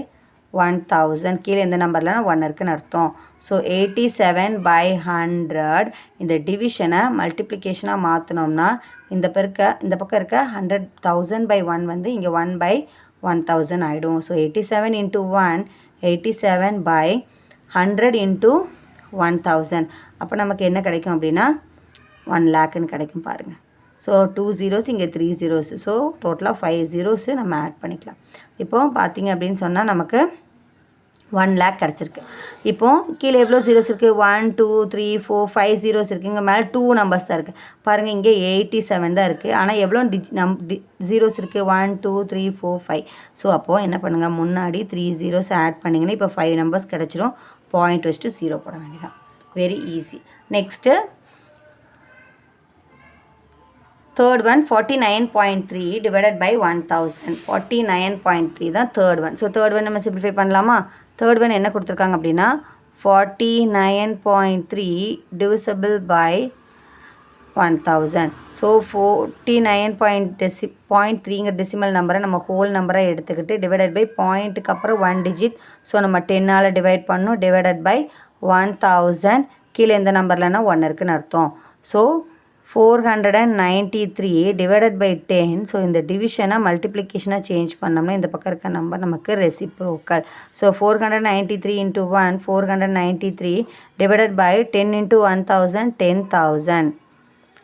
1000. கீழே எந்த நம்பர்லாம் 1 இருக்குன்னு அர்த்தம். ஸோ 87/100 இந்த டிவிஷனை மல்டிப்ளிகேஷனாக மாற்றினோம்னா இந்த பக்கம் இருக்க 100,000/1 வந்து இங்கே 1/1000 ஆகிடும். So 87 into 1 87/100 into 1000. அப்போ நமக்கு என்ன கிடைக்கும் அப்படின்னா 1 lakhன்னு கிடைக்கும் பாருங்கள். ஸோ 2 zeros இங்கே 3 zeros. ஸோ டோட்டலாக 5 zeros நம்ம ஆட் பண்ணிக்கலாம். இப்போது பார்த்தீங்க அப்படின்னு சொன்னால் நமக்கு 1 lakh கிடச்சிருக்கு. இப்போது கீழே எவ்வளோ ஜீரோஸ் இருக்குது, 1 2 3 4 5 zeros இருக்குது. இங்கே மேலே 2 நம்பர்ஸ் தான் இருக்குது பாருங்கள். இங்கே 87 தான் இருக்குது. ஆனால் எவ்வளோ ஜீரோஸ் இருக்குது, 1 2 3 4 5. ஸோ அப்போது என்ன பண்ணுங்கள், முன்னாடி 3 zeros ஆட் பண்ணிங்கன்னா இப்போ 5 நம்பர்ஸ் கிடச்சிரும். பாயிண்ட் வச்சுட்டு 0 போட வேண்டியதான். Very easy. Next third one 49.3 divided by 1000. 49.3 தான் third one. So third one நம்ம சிம்பிளிஃபை பண்ணலாமா? தேர்ட் ஒன் என்ன கொடுத்துருக்காங்க அப்படின்னா 49.3 டிவிசபிள் பை 1000. ஸோ 49.3ங்கிற டெசிமல் நம்பரை நம்ம ஹோல் நம்பராக எடுத்துக்கிட்டு டிவைடட் பை பாயிண்ட்டுக்கு அப்புறம் 1 டிஜிட். ஸோ நம்ம 10ஆல் டிவைட் பண்ணணும் டிவைடட் பை 1000. கீழே எந்த நம்பர்லன்னா 1 இருக்குன்னு அர்த்தம். So 493 divided by 10. ஸோ இந்த டிவிஷனை மல்டிப்ளிகேஷனாக சேஞ்ச் பண்ணோம்னா இந்த பக்கம் இருக்க நம்பர் நமக்கு reciprocal. So 493 into 1 493 divided by 10 into 1000 10,000.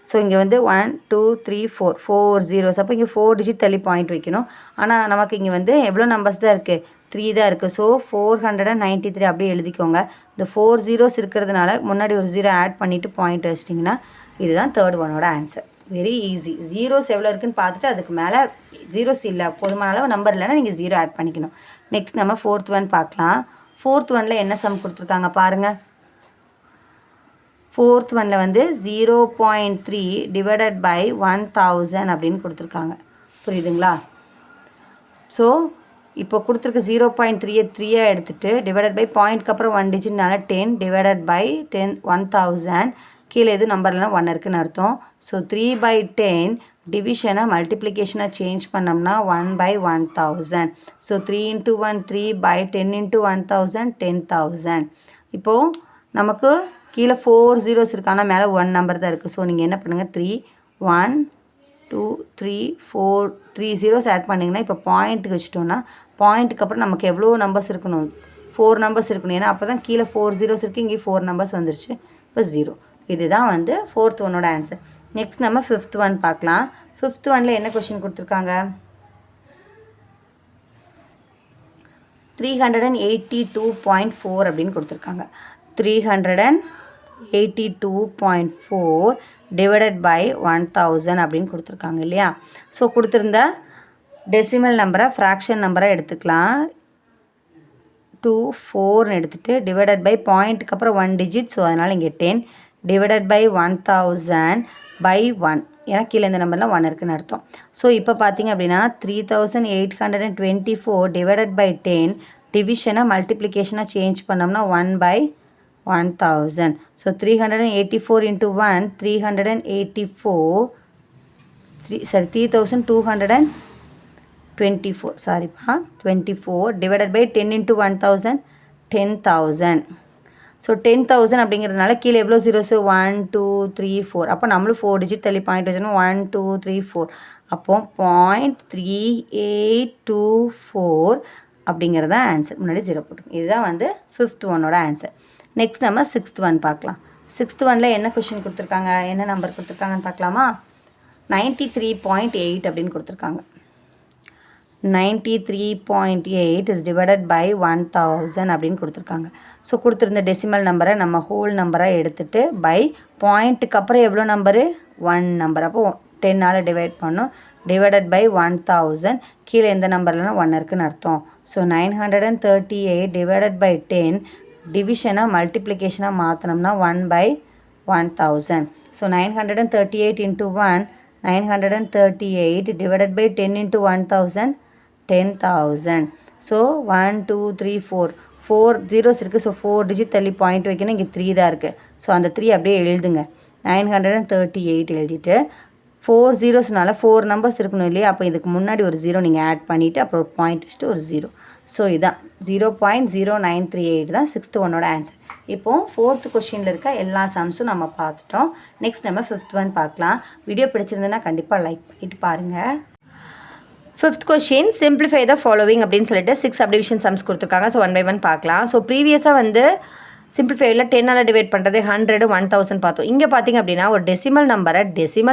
So இங்கே வந்து 1 2 3 4 zeros. அப்போ இங்கே 4 டிஜிட் தள்ளி பாயிண்ட் வைக்கணும். ஆனால் நமக்கு இங்கே வந்து எவ்வளோ நம்பர்ஸ் தான் இருக்குது, 3 தான் இருக்குது. ஸோ 493 அப்படியே எழுதிக்கோங்க. இந்த 4 zeros இருக்கிறதுனால முன்னாடி ஒரு 0 ஆட் பண்ணிவிட்டு பாயிண்ட் வச்சிட்டிங்கன்னா இதுதான் தேர்ட் ஒனோட ஆன்சர். Very easy. ஜீரோஸ் எவ்வளோ இருக்குன்னு பார்த்துட்டு அதுக்கு மேலே ஜீரோஸ் இல்லை, போதுமான அளவு நம்பர் இல்லைன்னா நீங்கள் 0 ஆட் பண்ணிக்கணும். நெக்ஸ்ட் நம்ம ஃபோர்த் ஒன் பார்க்கலாம். ஃபோர்த் ஒனில் என்ன சம் கொடுத்துருக்காங்க பாருங்கள். ஃபோர்த் ஒனில் வந்து 0.3 டிவைடட் பை 1000 அப்படின்னு கொடுத்துருக்காங்க. புரியுதுங்களா? ஸோ இப்போ கொடுத்துருக்க 0.3 3 எடுத்துகிட்டு டிவைடட் பை பாயிண்ட்க்கு அப்புறம் 1 டிஜிட்னால 10 டிவைடட் பை 1000. கீழே எதுவும் நம்பர்லாம் 1 இருக்குன்னு அர்த்தம். ஸோ 3/10 டிவிஷனை மல்டிப்ளிகேஷனாக சேஞ்ச் பண்ணோம்னா 1/1000. So 3 into 1 3/10 into 1000 10,000. இப்போது நமக்கு கீழே 4 zeros இருக்குது, ஆனால் மேலே 1 நம்பர் தான் இருக்குது. ஸோ நீங்கள் என்ன பண்ணுங்கள், 3 1 2 3 4 3 zeros ஆட் பண்ணிங்கன்னா இப்போ பாயிண்ட்டுக்கு வச்சுட்டோன்னா பாயிண்ட்டுக்கு அப்புறம் நமக்கு எவ்வளோ நம்பர்ஸ் இருக்கணும், 4 நம்பர்ஸ் இருக்கணும். ஏன்னா அப்போ தான் கீழே 4 zeros இருக்குது, இங்கே 4 நம்பர்ஸ் வந்துருச்சு. இப்போ 0. இதுதான் வந்து ஃபோர்த் ஒனோட ஆன்சர். நெக்ஸ்ட் நம்ம ஃபிஃப்த் ஒன் பார்க்கலாம். ஃபிஃப்த் ஒனில் என்ன கொஷின் கொடுத்துருக்காங்க, 382.4 அப்படின்னு கொடுத்துருக்காங்க. 382.4 டிவைடட் பை 1000 அப்படின்னு கொடுத்துருக்காங்க இல்லையா? ஸோ கொடுத்துருந்த டெசிமல் நம்பரை ஃப்ராக்ஷன் நம்பராக எடுத்துக்கலாம். 2 4ன்னு எடுத்துகிட்டு டிவைடட் பை பாயிண்ட்டுக்கு அப்புறம் 1 டிஜிட். ஸோ அதனால் இங்கே 10 டிவைடட் பை 1000 பை 1. ஏன்னா கீழே இந்த நம்பர்லாம் 1 இருக்குன்னு அர்த்தம். ஸோ இப்போ பார்த்தீங்க அப்படின்னா 3824 டிவைடட் பை 10 டிவிஷனை மல்டிப்ளிகேஷனாக சேஞ்ச் பண்ணோம்னா 1 பை 1000. ஸோ 384 into 1 384 3224 சாரிப்பா 24 divided by 10 into 1000 10,000. ஸோ 10,000 அப்படிங்கிறதுனால கீழே எவ்வளோ ஜீரோஸ் 1 2 3 4. அப்போ நம்மளும் 4 டிஜிட் தள்ளி பாயிண்ட் வச்சோன்னா 1 2 3 4. அப்போ 0.3824 அப்படிங்கிறது தான் ஆன்சர். முன்னாடி 0 போட்டுருங்க. இதுதான் வந்து 5th ஒன்னோட ஆன்சர். நெக்ஸ்ட் நம்ம 6th ஒன் பார்க்கலாம். 6th ஒனில் என்ன கொஷின் கொடுத்துருக்காங்க, என்ன நம்பர் கொடுத்துருக்காங்கன்னு பார்க்கலாமா? 93.8 அப்படின்னு கொடுத்துருக்காங்க. 93.8 is divided by 1000 அப்படின்னு கொடுத்துருக்காங்க. ஸோ கொடுத்துருந்த டெசிமல் நம்பரை நம்ம ஹோல் நம்பராக எடுத்துகிட்டு பை பாயிண்ட்டுக்கு அப்புறம் எவ்வளோ நம்பரு 1 நம்பர். அப்போ 10ஆல் டிவைட் பண்ணோம். டிவைடட் பை 1000 கீழே எந்த நம்பர்லாம் 1 இருக்குன்னு அர்த்தம். ஸோ 938 டிவைடட் பை 10 டிவிஷனாக மல்டிப்ளிகேஷனாக மாற்றினோம்னா 1 by 1000. So 938 into 1 938 divided by 10 into 1000 10,000. So 1 2 3 4 zeros இருக்குது. ஸோ 4 டிஜிட் தள்ளி பாயிண்ட் வைக்கணும். இங்கே 3 தான் இருக்குது. ஸோ அந்த 3 அப்படியே எழுதுங்க. 938 எழுதிட்டு 4 zeros-னால 4 நம்பர்ஸ் இருக்கணும் இல்லையா? அப்போ இதுக்கு முன்னாடி ஒரு 0 நீங்கள் ஆட் பண்ணிவிட்டு அப்புறம் பாயிண்ட் வச்சுட்டு ஒரு 0. ஸோ இதான் 0.0938 தான் 6th ஒன்னோட ஆன்சர். இப்போது 4th கொஷினில் இருக்க எல்லா சம்ஸும் நம்ம பார்த்துட்டோம். நெக்ஸ்ட் நம்ம 5th ஒன் பார்க்கலாம். வீடியோ பிடிச்சிருந்ததுன்னா கண்டிப்பாக லைக் பண்ணிவிட்டு பாருங்கள். 5th question simplify the following அப்படின்னு சொல்லிட்டு 6 சப்டிவிஷன் சம்ஸ் கொடுத்துருக்காங்க. ஸோ 1 by 1 பார்க்கலாம். ஸோ ப்ரீவியஸாக வந்து சிம்பிளிஃபைவில் 10ஆல் டிவைட் பண்ணுறது 100 1000 பார்த்தோம். இங்கே பார்த்திங்க அப்படின்னா ஒரு டெசிமல்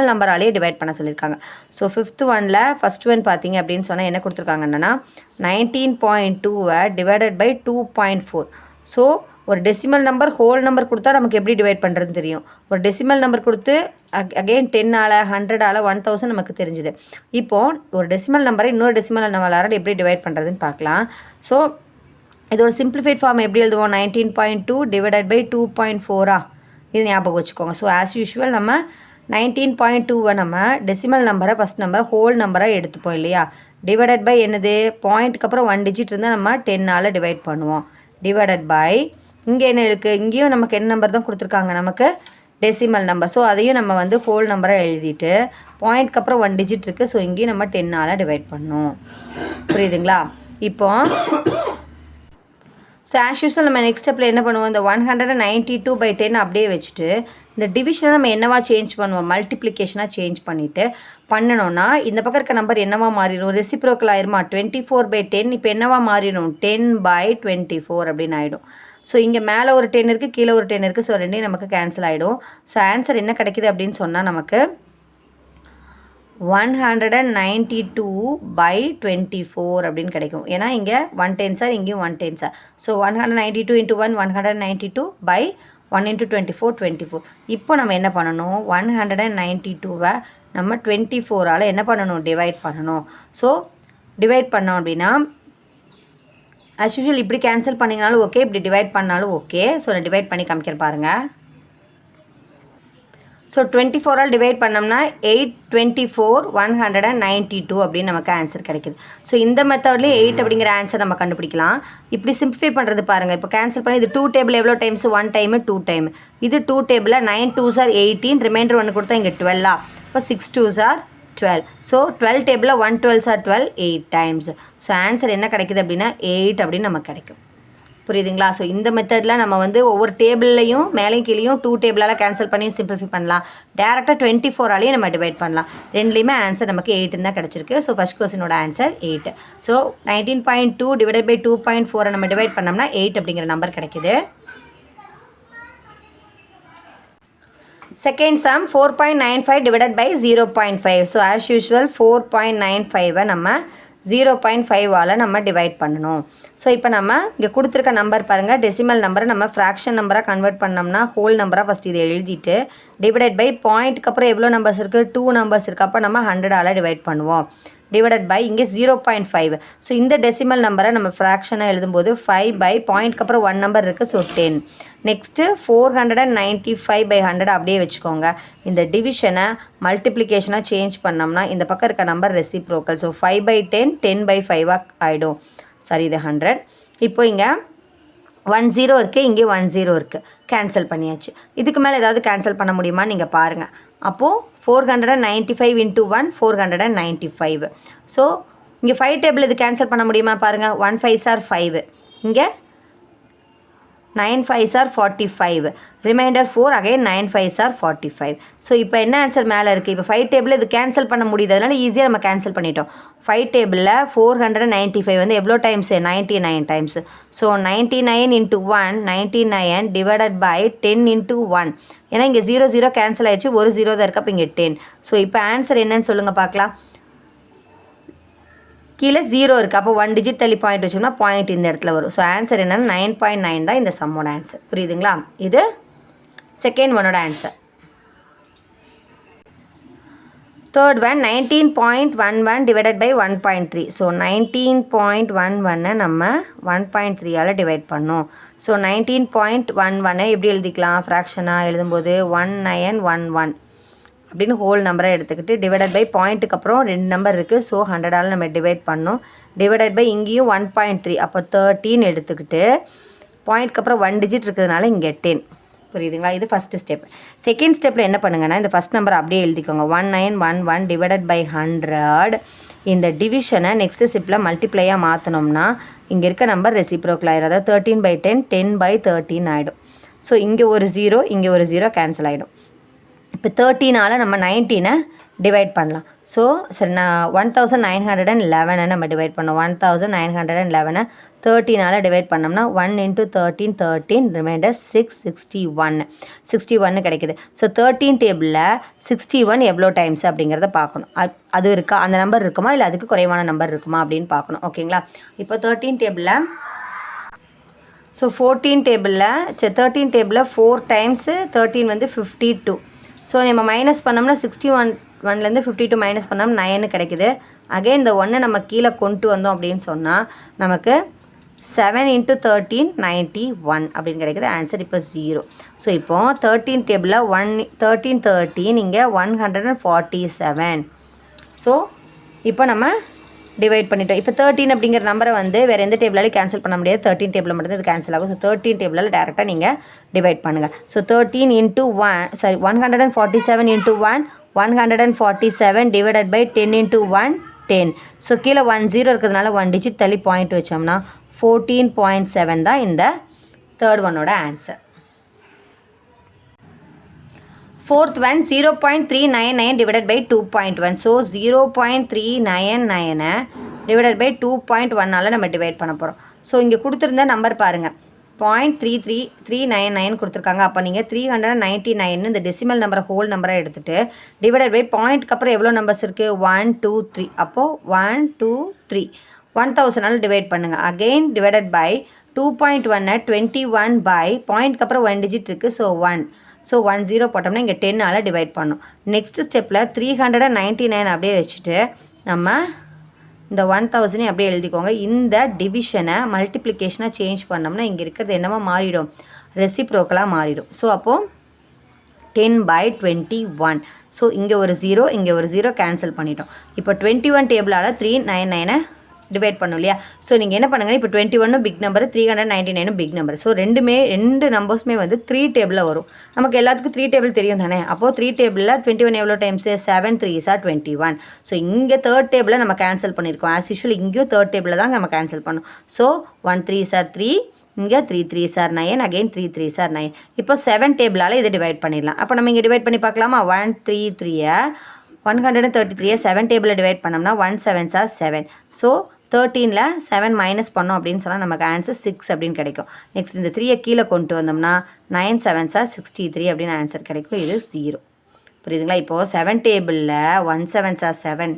நம்பராலேயே டிவைட் பண்ண சொல்லியிருக்காங்க. ஸோ 5th ஒனில் ஃபஸ்ட் ஒன் பார்த்திங்க அப்படின்னு சொன்னால் என்ன கொடுத்துருக்காங்கன்னா 19.2 டிவைடட் பை 2.4. ஸோ ஒரு டெசிமல் நம்பர் ஹோல் நம்பர் கொடுத்தா நமக்கு எப்படி டிவைட் பண்ணுறதுன்னு தெரியும். ஒரு டெசிமல் நம்பர் கொடுத்து அகெயின் 10ஆல் 100ஆல் 1000 நமக்கு தெரிஞ்சுது. இப்போது ஒரு டெசிமல் நம்பரை இன்னொரு டெசிமல் நம்பரால் எப்படி டிவைட் பண்ணுறதுன்னு பார்க்கலாம். ஸோ இதோட சிம்பிளிஃபைட் ஃபார்ம் எப்படி எழுதுவோம்? 19.2 டிவைடட் பை 2.4. இது ஞாபகம் வச்சுக்கோங்க. ஸோ ஆஸ் யூஷுவல் நம்ம 19.2 நம்ம டெசிமல் நம்பரை ஃபஸ்ட் நம்பரை ஹோல் நம்பராக எடுத்துப்போம் இல்லையா? டிவைடட் பை என்னது? பாயிண்ட்டுக்கு அப்புறம் 1 டிஜிட் இருந்தால் நம்ம 10ஆல் டிவைட் பண்ணுவோம். டிவைடட் பை இங்கே என்ன இருக்குது? இங்கேயும் நமக்கு என்ன நம்பர் தான் கொடுத்துருக்காங்க? நமக்கு டெசிமல் நம்பர். ஸோ அதையும் நம்ம வந்து ஹோல் நம்பராக எழுதிட்டு பாயிண்ட்க்கு அப்புறம் 1 டிஜிட் இருக்குது. ஸோ இங்கேயும் நம்ம 10ஆல் டிவைட் பண்ணணும். புரியுதுங்களா? இப்போ ஸோ ஆஸ் யூஸ்வல் நம்ம நெக்ஸ்ட் ஸ்டெப்பில் என்ன பண்ணுவோம்? இந்த 192 by 10 அப்படியே வச்சுட்டு இந்த டிவிஷனை நம்ம என்னவா சேஞ்ச் பண்ணுவோம்? மல்டிப்ளிகேஷனாக சேஞ்ச் பண்ணிவிட்டு பண்ணணும்னா இந்த பக்கம் இருக்க நம்பர் என்னவா மாறிடும்? ரெசிப்ரோக்கல் ஆயிருமா? 24 by 10 இப்போ என்னவா மாறிடும்? 10 by 24 அப்படின்னு ஆகிடும். ஸோ இங்கே மேலே ஒரு 10 இருக்குது, கீழே ஒரு 10 இருக்குது. ஸோ ரெண்டையும் நமக்கு கேன்சல் ஆகிடும். ஸோ ஆன்சர் என்ன கிடைக்குது அப்படின்னு சொன்னால் நமக்கு 192 by 24 அப்படின்னு கிடைக்கும். ஏன்னா இங்கே 1 10 சார், இங்கேயும் 1 10 sir. So 192 into 1 192 by 1 into 24 24. இப்போ நம்ம என்ன பண்ணணும்? 192 நம்ம 24ஆல் என்ன பண்ணணும்? டிவைட் பண்ணணும். ஸோ டிவைட் பண்ணோம் அப்படின்னா ஆஸ் யூஷுவல் இப்படி கேன்சல் பண்ணிங்கனாலும் ஓகே, இப்படி டிவைட் பண்ணாலும் ஓகே. ஸோ நான் டிவைட் பண்ணி காமிக்கிற பாருங்கள். ஸோ 24ஆல் டிவைட் பண்ணோம்னா 824 192 அப்படின்னு நமக்கு ஆன்சர் கிடைக்குது. ஸோ இந்த மெத்தட்லேயே 8 அப்படிங்கிற ஆன்சர் நம்ம கண்டுபிடிக்கலாம். இப்படி சிம்பிளிஃபை பண்ணுறது பாருங்கள். இப்போ கேன்சல் பண்ணி இது 2 டேபிள் எவ்வளோ டைம்ஸ்? 1 time 2 time. இது 2 டேபிளில் 9 2s are 18, ரிமைண்டர் 1 கொடுத்தா இங்கே 12. இப்போ 6 2s are 12. ஸோ 12 டேபிளில் 1 12s are 12 8 times. So answer என்ன கிடைக்குது அப்படின்னா 8 அப்படின்னு நமக்கு கிடைக்கும். புரியுதுங்களா? ஸோ இந்த மெத்தடில் நம்ம வந்து ஒவ்வொரு டேபிள்லையும் மேலேயும் கீழேயும் 2 டேபிளால் கேன்சல் பண்ணி சிம்பிளிஃபை பண்ணலாம். டேரெக்டாக 24ஆலேயே நம்ம டிவைட் பண்ணலாம். ரெண்டுலேயுமே ஆன்சர் நமக்கு 8 தான் கிடச்சிருக்கு. ஸோ ஃபஸ்ட் கொஸ்டினோட ஆன்சர் 8. ஸோ 19.2 டிவைடட் பை 2.4 நம்ம டிவைட் பண்ணோம்னா 8 அப்படிங்கிற நம்பர் கிடைக்குது. Second sum 4.95 divided by 0.5. So as usual 4.95 நம்ம 0.5ஆல் நம்ம டிவைட் பண்ணணும். ஸோ இப்போ நம்ம இங்கே கொடுத்துருக்க நம்பர் பாருங்கள். டெசிமல் நம்பரை நம்ம ஃப்ராக்ஷன் நம்பராக கன்வெர்ட் பண்ணோம்னா ஹோல் நம்பராக ஃபஸ்ட் இதை எழுதிட்டு டிவைடட் பை பாயிண்ட்டுக்கு அப்புறம் எவ்வளோ நம்பர்ஸ் இருக்குது? 2 நம்பர்ஸ் இருக்குது. அப்போ நம்ம 100ஆல் டிவைட் பண்ணுவோம். டிவைடட் பை இங்கே 0.5. ஸோ இந்த டெசிமல் நம்பரை நம்ம ஃப்ராக்ஷனாக எழுதும்போது 5 பை பாயிண்ட்க்கு அப்புறம் 1 நம்பர் இருக்குது, ஸோ 10. நெக்ஸ்ட்டு 495/100 அப்படியே வச்சுக்கோங்க. இந்த டிவிஷனை மல்டிப்ளிகேஷனாக சேஞ்ச் பண்ணோம்னா இந்த பக்கம் இருக்க நம்பர் ரெசிப்ரோக்கல். ஸோ 5/10 10/5 ஆகிடும். சரி, இது 100. இப்போ இங்கே 10 இருக்குது, இங்கே 10 இருக்குது, கேன்சல் பண்ணியாச்சு. இதுக்கு மேலே ஏதாவது கேன்சல் பண்ண முடியுமா நீங்கள் பாருங்கள். அப்போது 495 × 1 495. ஸோ இங்கே 5 டேபிள் இது கேன்சல் பண்ண முடியுமா பாருங்கள். 1 5s are 5, இங்கே 9 5s are 45, remainder 4, again 9 5s are 45. So இப்போ என்ன ஆன்சர் மேலே இருக்குது. இப்போ 5 டேபிள் இது கேன்சல் பண்ண முடியுது, அதனால் ஈஸியாக நம்ம கேன்சல் பண்ணிட்டோம். 5 டேபிளில் 495 வந்து எவ்வளோ times 99 times. So 99 × 1 99 divided by 10 × 1. ஏன்னா இங்கே 0 0 கேன்சல் ஆகிடுச்சு, ஒரு 0 தான் இருக்குது, அப்போ இங்கே 10. ஸோ இப்போ ஆன்சர் என்னன்னு சொல்லுங்கள் பார்க்கலாம். கீழே 0 இருக்குது, அப்போ 1 டிஜிட் தள்ளி பாயிண்ட் வச்சோம்னா பாயிண்ட் இந்த இடத்துல வரும். ஸோ ஆன்சர் என்னென்னா 9.9 தான் இந்த சம்மோட ஆன்சர். புரியுதுங்களா? இது செகண்ட் ஒன்னோட answer. Third one 19.11 divided by 1.3. So 19.11 நம்ம 1.3ஆல் டிவைட் பண்ணோம். ஸோ 19.11 எப்படி எழுதிக்கலாம்? ஃப்ராக்ஷனாக எழுதும்போது 1911 அப்படின்னு ஹோல் நம்பரை எடுத்துக்கிட்டு டிவைடட் பை பாயிண்ட்டுக்கு அப்புறம் 2 நம்பர் இருக்குது, ஸோ 100ஆல் நம்ம டிவைட் பண்ணோம். டிவைடட் பை இங்கேயும் 1.3, அப்போ 13 எடுத்துக்கிட்டு பாயிண்ட்க்கு அப்புறம் 1 டிஜிட் இருக்கிறதுனால இங்கே 10. புரியுதுங்களா? இது ஃபஸ்ட்டு ஸ்டெப். செகண்ட் ஸ்டெப்பில் என்ன பண்ணுங்கன்னா இந்த ஃபஸ்ட் நம்பர் அப்படியே எழுதிக்கோங்க. 1911 டிவைடட் பை 100. இந்த டிவிஷனை நெக்ஸ்ட் ஸ்டெப்பில் மல்டிப்ளையாக மாற்றினோம்னா இங்கே இருக்க நம்பர் ரெசிப்ரோக்கல் ஆகிடும். அதாவது 13/10 10/13 ஆகிடும். ஸோ இங்கே ஒரு 0 இங்கே ஒரு 0 கேன்சல் ஆகிடும். இப்போ 13ஆல் நம்ம 19 டிவைட் பண்ணலாம். ஸோ சரி, நான் 1911 நம்ம டிவைட் பண்ணோம். 1911 13ஆல் டிவைட் பண்ணோம்னா 1 × 13 13, ரிமைண்டர் 6 61 கிடைக்குது. ஸோ 13 டேபிளில் 61 எவ்வளோ டைம்ஸ் அப்படிங்கிறத பார்க்கணும். அது இருக்கா, அந்த நம்பர் இருக்குமா இல்லை அதுக்கு குறைவான நம்பர் இருக்குமா அப்படின்னு பார்க்கணும். ஓகேங்களா? இப்போ 13 டேபிளில் ஸோ 14 டேபிளில் 13 டேபிளில் 4 டைம்ஸு 13 வந்து 52. ஸோ நம்ம மைனஸ் பண்ணோம்னா 61லேருந்து 52 மைனஸ் பண்ணோம்னா 9 கிடைக்குது. அகைன் இந்த 1 நம்ம கீழே கொண்டு வந்தோம் அப்படின்னு சொன்னால் நமக்கு 7 × 13 91 அப்படின்னு கிடைக்குது. ஆன்சர் இப்போ 0. ஸோ இப்போது 13 டேபிளில் 13 இங்கே 147. ஸோ இப்போ நம்ம டிவைட் பண்ணிட்டோம். இப்போ 13 அப்படிங்கிற நம்பரை வந்து வேறு எந்த டேபிளாலும் கேன்சல் பண்ண முடியாது, 13 டேபிளில் மட்டும் இது கேன்சல் ஆகும். ஸோ 13 டேபிளால் டேரெக்டாக நீங்கள் டிவைட் பண்ணுங்கள். So 13 × 1 sorry 147 × 1 147 divided by 10 × 1 10. So கீழே 10 இருக்கிறதுனால 1 டிஜிட் தள்ளி பாயிண்ட் வச்சோம்னா 14.7 தான் இந்த தேர்ட் ஒன்னோட answer. Fourth one 0.399 divided by 2.1. So 0.399 divided by 2.1 நம்ம டிவைட் பண்ண போகிறோம். ஸோ இங்கே கொடுத்துருந்த நம்பர் பாருங்கள், 0.33399 கொடுத்துருக்காங்க. அப்போ நீங்கள் 399 இந்த டெசிமல் நம்பரை ஹோல் நம்பரை எடுத்துகிட்டு டிவைடட் பை பாயிண்ட்க்கு அப்புறம் எவ்வளோ நம்பர்ஸ் இருக்குது 1 2 3. அப்போது 1 2 3 1000 டிவைட் பண்ணுங்கள். அகெயின் டிவைடட் பை 2.1 21 பை பாயிண்ட்க்கு அப்புறம் 1 டிஜிட் இருக்குது, ஸோ 1. ஸோ 10 போட்டோம்னா இங்கே 10ஆல் டிவைட் பண்ணோம். நெக்ஸ்ட் ஸ்டெப்பில் 399 அப்படியே வச்சுட்டு நம்ம இந்த 1000 அப்படியே எழுதிக்கோங்க. இந்த டிவிஷனை மல்டிப்ளிகேஷனாக சேஞ்ச் பண்ணோம்னா இங்கே இருக்கிறது என்னவா மாறிடும், ரெசிப்ரோக்கலாக மாறிடும். ஸோ அப்போது 10/21. ஸோ இங்கே ஒரு 0 இங்கே ஒரு 0 கேன்சல் பண்ணிட்டோம். இப்போ 21 டேபிளால் 399 டிவைட் பண்ணும் இல்லையா? ஸோ நீங்கள் என்ன பண்ணுங்கள், இப்போ 21 big number 399 big number. So ரெண்டு நம்பர்ஸுமே வந்து 3 டேபிளில் வரும். நமக்கு எல்லாத்துக்கும் 3 டேபிள் தெரியும் தானே. அப்போது 3 டேபிளில் 21 எவ்வளோ டைம்ஸு 7 3s are 21. ஸோ இங்கே தேர்ட் டேபிளில் நம்ம கேன்சல் பண்ணியிருக்கோம். ஆஸ் யூஷுவல் இங்கேயும் தேர்ட் டேபிளில் தான் நம்ம கேன்சல் பண்ணோம். ஸோ 1 3s are 3, இங்கே 3 3s are 9, again 3 3s are 9. இப்போ 7 டேபிளால் இதை டிவைட் பண்ணிடலாம். அப்போ நம்ம இங்கே டிவைட் பண்ணி பார்க்கலாமா? 133 133 7 டேபிளில் டிவைட் பண்ணோம்னா 1 7s are 7. ஸோ 13ல் 7 மைனஸ் பண்ணோம் அப்படின்னு சொன்னால் நமக்கு ஆன்சர் 6 அப்படின்னு கிடைக்கும். நெக்ஸ்ட் இந்த 3 கீழே கொண்டு வந்தோம்னா 9 7s are 63 அப்படின்னு ஆன்சர் கிடைக்கும். இது 0. புரியுதுங்களா? இப்போது 7 டேபிளில் 1 7s are 7,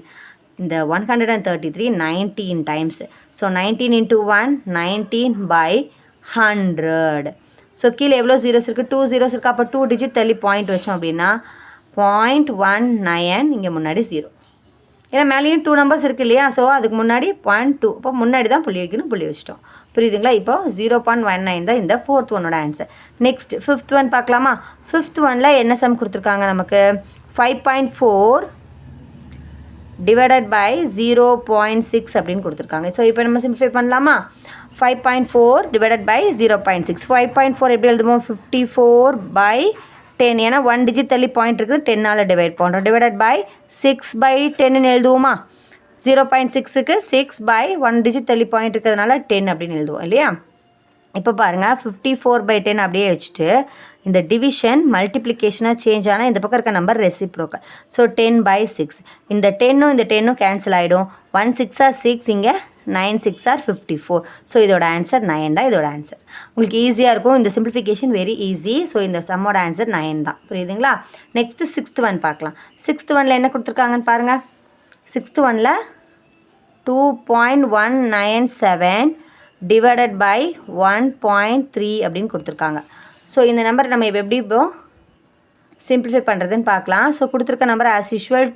இந்த 133 19 டைம்ஸ். ஸோ 19 × 1 19/100. ஸோ கீழே எவ்வளோ ஜீரோஸ் இருக்குது, 2 zeros இருக்குது. அப்போ 2 டிஜிட் தள்ளி பாயிண்ட் வச்சோம் அப்படின்னா 0.19, இங்கே முன்னாடி 0. ஏன்னா மேலேயும் 2 நம்பர்ஸ் இருக்குது இல்லையா, ஸோ அதுக்கு முன்னாடி 0.2, இப்போ முன்னாடி தான் புள்ளி வைக்கணும், புள்ளி வச்சிட்டோம். புரியுதுங்களா? இப்போ 0.19 தான் இந்த 4th ஒன்னோட ஆன்சர். நெக்ஸ்ட் 5th ஒன் பார்க்கலாமா? 5th ஒனில் என்ன சம் கொடுத்துருக்காங்க நமக்கு? 5.4 டிவைடட் பை 0.6 அப்படின்னு கொடுத்துருக்காங்க. ஸோ இப்போ நம்ம சிம்பிளிஃபை பண்ணலாமா? 5.4 டிவைடட் பை 0.6. 5.4 எப்படி எழுதுவோம்? 54/10. ஏன்னா 1 டிஜிட் தள்ளி பாயிண்ட் இருக்குது, 10ஆல் டிவைட் பண்ணுறோம். டிவைடட் பை 6/10 எழுதுவோமா? 0.6க்கு 6/1 டிஜிட் தள்ளி பாயிண்ட் இருக்கிறதுனால 10 அப்படின்னு எழுதுவோம் இல்லையா? இப்போ பாருங்கள், 54/10 அப்படியே வச்சுட்டு இந்த டிவிஷன் மல்டிப்ளிகேஷனாக சேஞ்ச் ஆனால் இந்த பக்கம் இருக்க நம்பர் ரெசிப்ரோக்கல். ஸோ 10/6. இந்த 10ம் இந்த 10ம் கேன்சல் ஆகிடும். 1 6 ஆர் 6, இங்கே 9 6 ஆர் 54. ஸோ இதோட ஆன்சர் 9 தான் இதோட ஆன்சர். உங்களுக்கு ஈஸியாக இருக்கும், இந்த சிம்பிளிஃபிகேஷன் வெரி ஈஸி. ஸோ இந்த சம்மோட ஆன்சர் 9 தான். புரியுதுங்களா? நெக்ஸ்ட்டு 6th ஒன் பார்க்கலாம். 6th ஒனில் என்ன கொடுத்துருக்காங்கன்னு பாருங்கள். 6th ஒனில் 2.197 டிவைடட் பை 1.3 அப்படின்னு கொடுத்துருக்காங்க. ஸோ இந்த நம்பர் நம்ம எப்படி இப்போ சிம்பிளிஃபை பண்ணுறதுன்னு பார்க்கலாம். ஸோ கொடுத்துருக்க நம்பரை ஆஸ் யூஷுவல்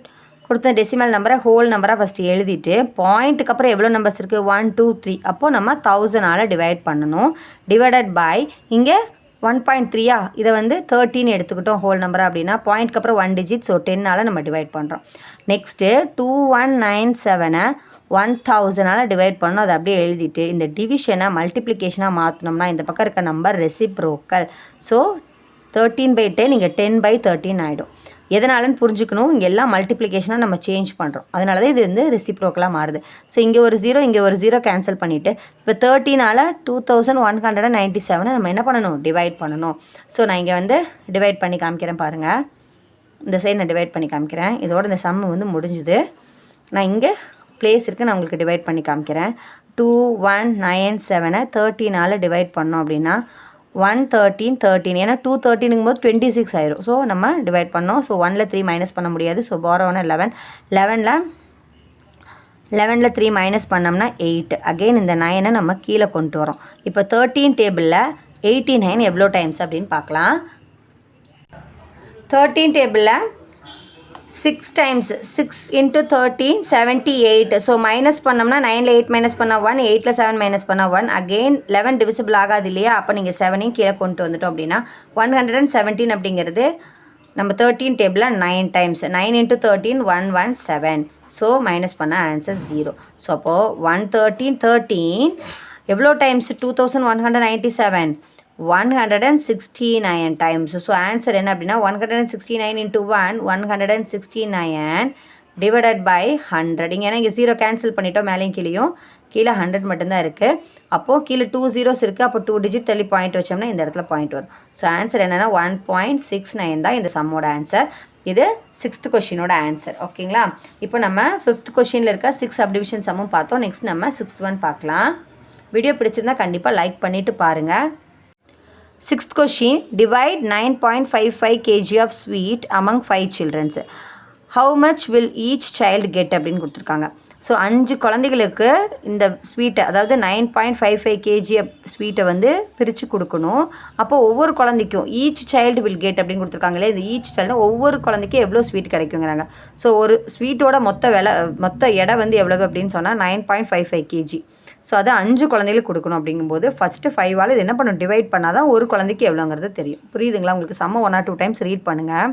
கொடுத்த டெசிமல் நம்பரை ஹோல் நம்பராக ஃபஸ்ட்டு எழுதிட்டு பாயிண்ட்டுக்கு அப்புறம் எவ்வளோ நம்பர்ஸ் இருக்குது? 1 2 3. அப்போது நம்ம 1000ஆல் டிவைட் பண்ணணும். டிவைடட் பை இங்கே 1.3 இதை வந்து 13 எடுத்துக்கிட்டோம் ஹோல் நம்பராக அப்படின்னா பாயிண்ட்க்கு அப்புறம் 1 டிஜிட். ஸோ 10ஆல் நம்ம டிவைட் பண்ணுறோம். நெக்ஸ்ட்டு 2197 1000ஆல் டிவைட் பண்ணணும். அதை அப்படியே எழுதிட்டு இந்த டிவிஷனை மல்டிப்ளிகேஷனாக மாற்றினோம்னா இந்த பக்கம் இருக்க நம்பர் ரெசிப்ரோக்கல். ஸோ 13/10 இங்கே 10/13 ஆகிடும். எதனாலன்னு புரிஞ்சுக்கணும். இங்கே எல்லாம் மல்டிப்ளிகேஷனாக நம்ம சேஞ்ச் பண்ணுறோம், அதனால தான் இது வந்து ரெசிப்ரோக்கலாக மாறுது. ஸோ இங்கே ஒரு 0 இங்கே ஒரு 0 கேன்சல் பண்ணிவிட்டு இப்போ 13ஆல் 2197 நம்ம என்ன பண்ணணும்? டிவைட் பண்ணணும். ஸோ நான் இங்கே வந்து டிவைட் பண்ணி காமிக்கிறேன் பாருங்கள். இந்த சைடு நான் டிவைட் பண்ணி காமிக்கிறேன். இதோட இந்த சம்மு வந்து முடிஞ்சுது. நான் இங்கே பிளேஸ் இருக்குது, நான் உங்களுக்கு டிவைட் பண்ணி காமிக்கிறேன். 2197 13ஆல் டிவைட் பண்ணோம் அப்படின்னா 113 ஏன்னா 213ங்கும் போது 26 ஆயிரும். ஸோ நம்ம டிவைட் பண்ணோம். ஸோ 1ல் 3 மைனஸ் பண்ண முடியாது. ஸோ பாரோனா 11ல் 3 மைனஸ் பண்ணோம்னா 8. அகெயின் இந்த 9 நம்ம கீழே கொண்டு வரோம். இப்போ 13 டேபிளில் 89 எவ்வளோ டைம்ஸ் அப்படின்னு பார்க்கலாம். 13 டேபிளில் 6 டைம்ஸ் 6 × 13 78. ஸோ மைனஸ் பண்ணோம்னா 9ல் 8 மைனஸ் பண்ணால் 1, 8ல் 7 மைனஸ் பண்ணால் 1. அகெயின் 11 டிவிசிபிள் ஆகாது இல்லையா? அப்போ நீங்கள் 7ஐயும் கீழே கொண்டு வந்துட்டோம் அப்படின்னா 117 அப்படிங்கிறது நம்ம 13 டேபிளில் 9 டைம்ஸ். 9 × 13 117. ஸோ மைனஸ் பண்ணால் ஆன்சர் 0. ஸோ அப்போது 113 எவ்வளோ டைம்ஸ்? 2197 169 டைம்ஸ். ஸோ ஆன்சர் என்ன அப்படின்னா 169 × 1 169 டிவைடட் பை 100. இங்கே ஏன்னா இங்கே 0 கேன்சல் பண்ணிட்டோம், மேலேயும் கீழேயும். கீழே 100 மட்டும்தான் இருக்குது. அப்போது கீழே 2 zeros இருக்குது. அப்போ 2 டிஜிட் தள்ளி பாயிண்ட் வச்சோம்னா இந்த இடத்துல பாயிண்ட் வரும். ஸோ ஆன்சர் என்னென்னா 1.69 தான் இந்த சம்மோட ஆன்சர். இது 6th கொஷினோட ஆன்சர். ஓகேங்களா? இப்போ நம்ம 5th கொஷினில் இருக்க 6 சப்டிவிஷன் சம்மும் பார்த்தோம். நெக்ஸ்ட் நம்ம 6th ஒன் பார்க்கலாம். வீடியோ பிடிச்சிருந்தா கண்டிப்பாக லைக் பண்ணிவிட்டு பாருங்கள். 6th question, divide 9.55 kg of sweet among 5 children. How much will each child get அப்படின்னு கொடுத்துருக்காங்க. ஸோ 5 குழந்தைகளுக்கு இந்த ஸ்வீட்டை, அதாவது 9.55 kg ஸ்வீட்டை வந்து பிரித்து கொடுக்கணும். அப்போது ஒவ்வொரு குழந்தைக்கும் ஈச் சைல்டு வில் கெட் அப்படின்னு கொடுத்துருக்காங்களே, இந்த ஈச் சைல்டு ஒவ்வொரு குழந்தைக்கும் எவ்வளோ ஸ்வீட் கிடைக்குங்கிறாங்க. ஸோ ஒரு ஸ்வீட்டோட மொத்த எடை வந்து எவ்வளவு அப்படின்னு சொன்னால் 9.55 kg. ஸோ அதை 5 குழந்தைகளுக்கு கொடுக்கணும். அப்படிங்கும்போது ஃபஸ்ட்டு 5ஆல் இது என்ன பண்ணணும்? டிவைட் பண்ணால் தான் ஒரு குழந்தைக்கு எவ்வளோங்கிறது தெரியும். புரியுதுங்களா? உங்களுக்கு சம்ம 1 or 2 டைம்ஸ் ரீட் பண்ணுங்கள்.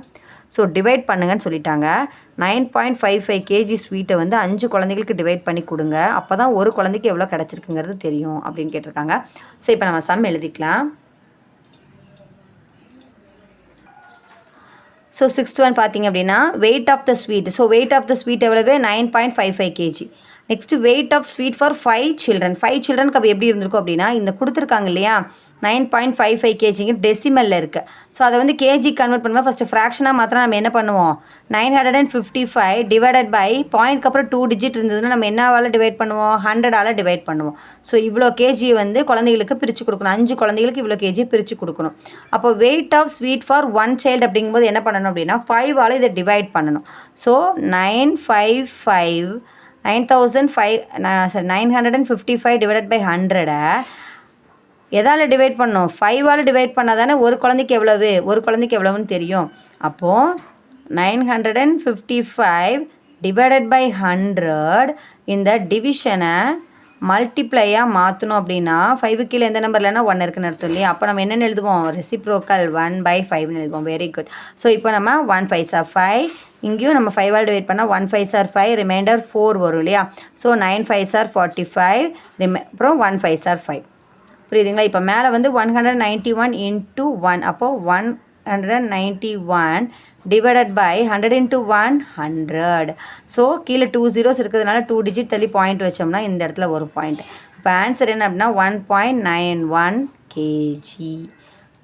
ஸோ டிவைட் பண்ணுங்கன்னு சொல்லிட்டாங்க. 9.55 kg ஸ்வீட்டை வந்து 5 குழந்தைகளுக்கு டிவைட் பண்ணி கொடுங்க. அப்போ தான் ஒரு குழந்தைக்கு எவ்வளோ கிடச்சிருக்குங்கிறது தெரியும் அப்படின்னு கேட்டிருக்காங்க. ஸோ இப்போ நம்ம சம் எழுதிக்கலாம். ஸோ 6th ஒன் பார்த்திங்க அப்படின்னா weight of the sweet. So weight of the sweet எவ்வளவு? 9.55 kg. Next weight of sweet for 5 children. 5 சில்ட்ரனுக்கு அப்போ எப்படி இருந்திருக்கும் அப்படின்னா, இந்த கொடுத்துருக்காங்க இல்லையா 9.55 kg டெசிமலில் இருக்குது. ஸோ அதை வந்து கேஜி கன்வெர்ட் பண்ணுவோம். ஃபஸ்ட்டு ஃப்ராக்ஷனாக மாத்திரம் நம்ம என்ன பண்ணுவோம்? 955 டிவைடட் பை பாயிண்ட்க்கு அப்புறம் 2 டிஜிட் இருந்ததுன்னா நம்ம என்னவால் டிவைட் பண்ணுவோம்? 100ஆல் டிவைட் பண்ணுவோம். ஸோ இவ்வளோ கேஜி வந்து குழந்தைகளுக்கு பிரித்து கொடுக்கணும். 5 குழந்தைகளுக்கு இவ்வளோ கேஜி பிரித்து கொடுக்கணும். அப்போ weight of sweet for 1 child அப்படிங்கும்போது என்ன பண்ணணும் அப்படின்னா 5ஆல் இதை டிவைட் பண்ணணும். ஸோ 955 டிவைடட் பை 100 எதால் டிவைட் பண்ணணும்? 5ஆல் டிவைட் பண்ணால் தானே ஒரு குழந்தைக்கு எவ்வளவுன்னு தெரியும். அப்போது 955 டிவைடட் பை 100 இந்த டிவிஷனை மல்டிப்ளையாக மாற்றணும் அப்படின்னா 5 கீழே எந்த நம்பர்லன்னா 1 இருக்குன்னு அர்த்தம் இல்லையா? அப்போ நம்ம என்னென்னு எழுதுவோம்? ரெசிப்ரோக்கல் 1/5ன்னு எழுதுவோம். Very good. ஸோ இப்போ நம்ம 1 5s are 5, இங்கேயும் நம்ம 5ஆல் டிவைட் பண்ணால் 1 5s are 5, ரிமைண்டர் 4 வரும் இல்லையா? ஸோ 9 5s are 45, அப்புறம் 1 5s are 5. புரியுதுங்களா? இப்போ மேலே வந்து 191 into 1, அப்போது 191 divided by 100 into 1 100. ஸோ கீழே 2 zeros இருக்கிறதுனால 2 digit தள்ளி பாயிண்ட் வச்சோம்னா இந்த இடத்துல ஒரு பாயிண்ட். இப்போ ஆன்சர் என்ன அப்படின்னா 1.91 kg.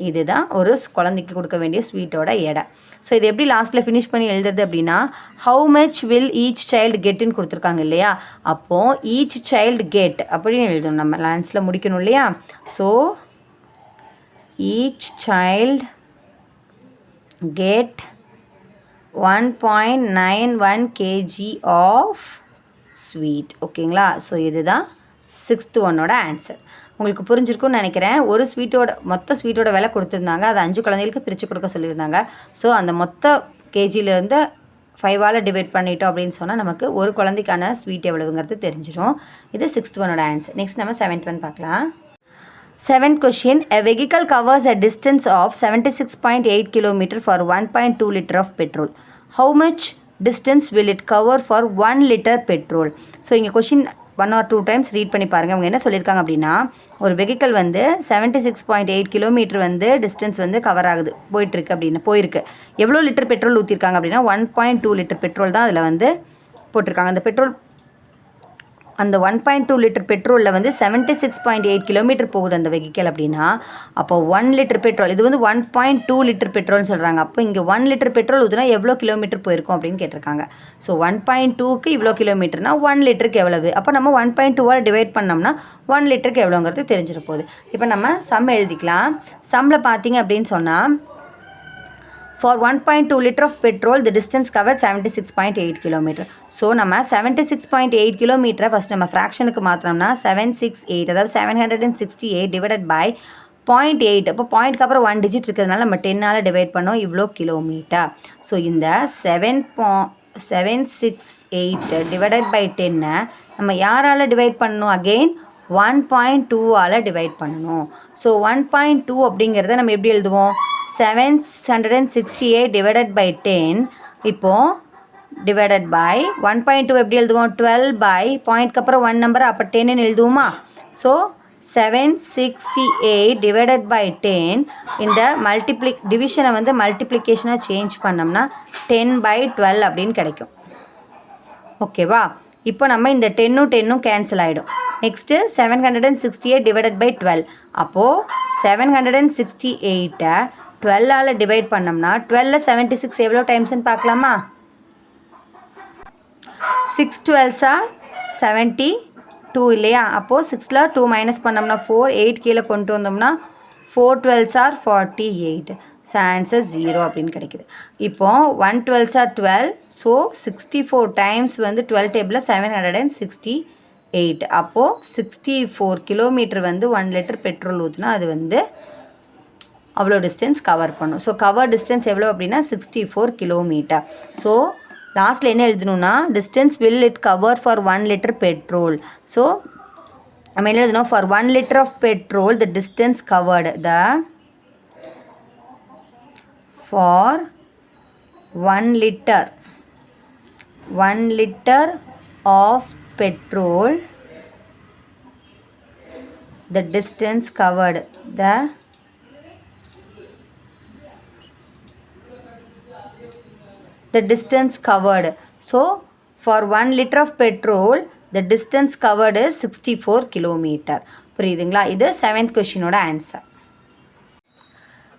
இதுதான் ஒரு குழந்தைக்கு கொடுக்க வேண்டிய ஸ்வீட்டோட எடை. ஸோ இது எப்படி லாஸ்ட்டில் ஃபினிஷ் பண்ணி எழுதுறது அப்படின்னா how much will each child கெட்டுன்னு கொடுத்துருக்காங்க இல்லையா? அப்போது ஈச் சைல்டு கெட் அப்படின்னு எழுதணும். நம்ம லான்ஸில் முடிக்கணும் இல்லையா? So each child get 1.91 kg of sweet. ஓகேங்களா? ஸோ இதுதான் 6th ஒன்னோட ஆன்சர். உங்களுக்கு புரிஞ்சிருக்கும்னு நினைக்கிறேன். ஒரு ஸ்வீட்டோட மொத்த ஸ்வீட்டோட விலை கொடுத்துருந்தாங்க, அது 5 குழந்தைகளுக்கு பிரித்து கொடுக்க சொல்லியிருந்தாங்க. ஸோ அந்த மொத்த கேஜியிலேருந்து 5ஆல் டிவைட் பண்ணிட்டோம் அப்படின்னு சொன்னால் நமக்கு ஒரு குழந்தைக்கான ஸ்வீட் எவ்வளவுங்கிறது தெரிஞ்சிடும். இது 6th ஒன்னோட ஆன்சர். நெக்ஸ்ட் நம்ம 7th ஒன் பார்க்கலாம். 7th question. A vehicle covers a distance of 76.8 km for 1.2 liter of petrol. How much distance will it cover for 1 liter petrol? So இங்கே கொஷின் 1 or 2 times ரீட் பண்ணி பாருங்கள். அவங்க என்ன சொல்லியிருக்காங்க அப்படின்னா ஒரு வெஹிக்கல் வந்து 76.8 கிலோமீட்டர் வந்து டிஸ்டன்ஸ் வந்து கவர் ஆகுது போயிட்டுருக்கு அப்படின்னு போயிருக்கு. எவ்வளோ லிட்டர் பெட்ரோல் ஊற்றிருக்காங்க அப்படின்னா 1.2 லிட்டர் பெட்ரோல் தான் அதில் வந்து போட்டிருக்காங்க. அந்த பெட்ரோல் அந்த 1.2 லிட்டர் பெட்ரோலில் வந்து 76.8 கிலோமீட்டர் போகுது அந்த வெஹிக்கல் அப்படின்னா அப்போ 1 லிட்டர் பெட்ரோல் இது வந்து 1.2 லிட்டர் பெட்ரோல்னு சொல்கிறாங்க. அப்போ இங்கே 1 லிட்டர் பெட்ரோல் ஊற்றினா எவ்வளோ கிலோமீட்டர் போயிருக்கும் அப்படின்னு கேட்டிருக்காங்க. ஸோ 1.2க்கு இவ்வளோ கிலோமீட்டர்னா 1 லிட்டருக்கு எவ்வளவு? அப்போ நம்ம 1.2ஆல் டிவைட் பண்ணோம்னா 1 லிட்டருக்கு எவ்வளோங்கிறது தெரிஞ்சிட போகுது. இப்போ நம்ம சம் எழுதிக்கலாம். சம்மில் பார்த்தீங்க அப்படின்னு சொன்னால் for 1.2 liter of petrol the distance covered 76.8 km. So நம்ம 76.8 கிலோமீட்டரை ஃபஸ்ட் நம்ம ஃப்ராக்ஷனுக்கு மாற்றினோம்னா 768 அதாவது 768 டிவைடட் பை 0.8. அப்போ பாயிண்ட்க்கு அப்புறம் 1 டிஜிட் இருக்கிறதுனால நம்ம 10ஆல் டிவைட் பண்ணோம் இவ்வளோ கிலோமீட்டர். ஸோ இந்த 768 டிவைடட் பை 10 நம்ம யாரால் டிவைட் பண்ணணும்? அகெயின் 1.2ஆல் டிவைட் பண்ணணும். ஸோ 1.2 அப்படிங்கிறத நம்ம எப்படி எழுதுவோம்? 768 டிவைடட் பை 10 இப்போது டிவைடட் பை 1.2 எப்படி எழுதுவோம்? 12 பை பாயிண்ட்க்கு அப்புறம் 1 நம்பர் அப்போ 10ன்னு எழுதுவோமா? ஸோ 768 டிவைடட் பை 10 இந்த டிவிஷனை வந்து மல்டிப்ளிகேஷனாக சேஞ்ச் பண்ணோம்னா 10/12 அப்படின்னு கிடைக்கும். ஓகேவா? இப்போ நம்ம இந்த 10ம் கேன்சல் ஆகிடும். நெக்ஸ்ட்டு 768 டிவைடட் பை 12 அப்போது 768 12ஆல் டிவைட் பண்ணோம்னா 12ல் 76 எவ்வளோ டைம்ஸ்ன்னு பார்க்கலாமா? 6 12s are 72 இல்லையா? அப்போது 6ல் 2 மைனஸ் பண்ணோம்னா 4, 8 கீழே கொண்டு வந்தோம்னா 4 12s are 48. ஸோ ஆன்சர் 0 அப்படின்னு கிடைக்குது. இப்போது 1 12s are 12. ஸோ 64 டைம்ஸ் வந்து 12 டேபிளில் 768. அப்போது 64 கிலோமீட்டர் வந்து 1 லிட்டர் பெட்ரோல் ஊற்றினா அது வந்து அவ்வளோ டிஸ்டன்ஸ் கவர் பண்ணும். ஸோ கவர் டிஸ்டன்ஸ் எவ்வளோ அப்படின்னா 64 கிலோமீட்டர். ஸோ லாஸ்ட்டில் என்ன எழுதணும்னா distance will it cover for 1 litre petrol. So நம்ம என்ன எழுதணும்? For 1 litre of petrol the distance covered for 1 liter of petrol the distance covered the distance covered. So for 1 liter of petrol the distance covered is 64 kilometer. புரியுதுங்களா? இது 7th கொஷினோட answer.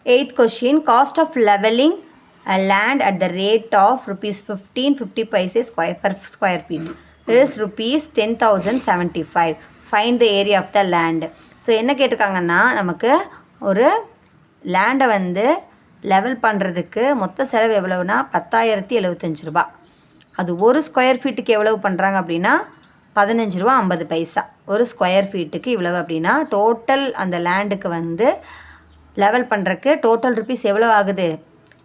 8th question. Cost of leveling a land at the rate of rupees 15.50 paise per square feet is rupees 10,075. Find the area of the land. So என்ன கேட்டிருக்காங்கன்னா நமக்கு ஒரு லேண்டை வந்து லெவல் பண்ணுறதுக்கு மொத்த செலவு எவ்வளவுனா 10,075 ரூபா. அது ஒரு ஸ்கொயர் ஃபீட்டுக்கு எவ்வளவு பண்ணுறாங்க அப்படின்னா 15 ரூபா 50 பைசா. ஒரு ஸ்கொயர் ஃபீட்டுக்கு இவ்வளவு அப்படின்னா டோட்டல் அந்த லேண்டுக்கு வந்து லெவல் பண்ணுறக்கு டோட்டல் ருபீஸ் எவ்வளோ ஆகுது?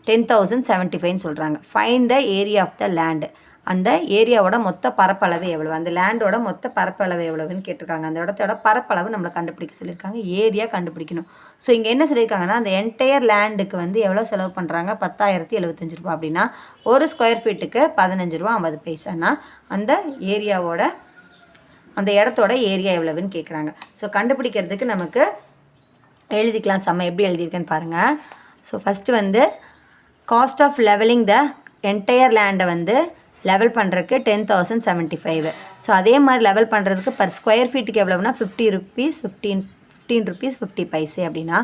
10,075 சொல்கிறாங்க. Find the area of the land. அந்த ஏரியாவோட மொத்த பரப்பளவு எவ்வளவு, அந்த லேண்டோட மொத்த பரப்பளவு எவ்வளவுன்னு கேட்டிருக்காங்க. அந்த இடத்தோட பரப்பளவு நம்மளை கண்டுபிடிக்க சொல்லியிருக்காங்க, ஏரியா கண்டுபிடிக்கணும். ஸோ இங்கே என்ன சொல்லியிருக்காங்கன்னா, அந்த என்டையர் லேண்டுக்கு வந்து எவ்வளோ செலவு பண்ணுறாங்க, 10,075 ரூபா அப்படின்னா ஒரு ஸ்கொயர் ஃபீட்டுக்கு 15 ரூபா 50 பைசானா அந்த ஏரியாவோட அந்த இடத்தோட ஏரியா எவ்வளவுன்னு கேட்குறாங்க. ஸோ கண்டுபிடிக்கிறதுக்கு நமக்கு எழுதிக்கலாம். எப்படி எழுதியிருக்கேன்னு பாருங்கள். ஸோ ஃபஸ்ட்டு வந்து cost of levelling the entire லேண்டை வந்து லெவல் பண்ணுறதுக்கு 10,075. ஸோ அதே மாதிரி லெவல் பண்ணுறதுக்கு பர் ஸ்கொயர் ஃபீட்டுக்கு எவ்வளோனா 50 ருபீஸ் 15 ருபீஸ் 50 பைசே அப்படின்னா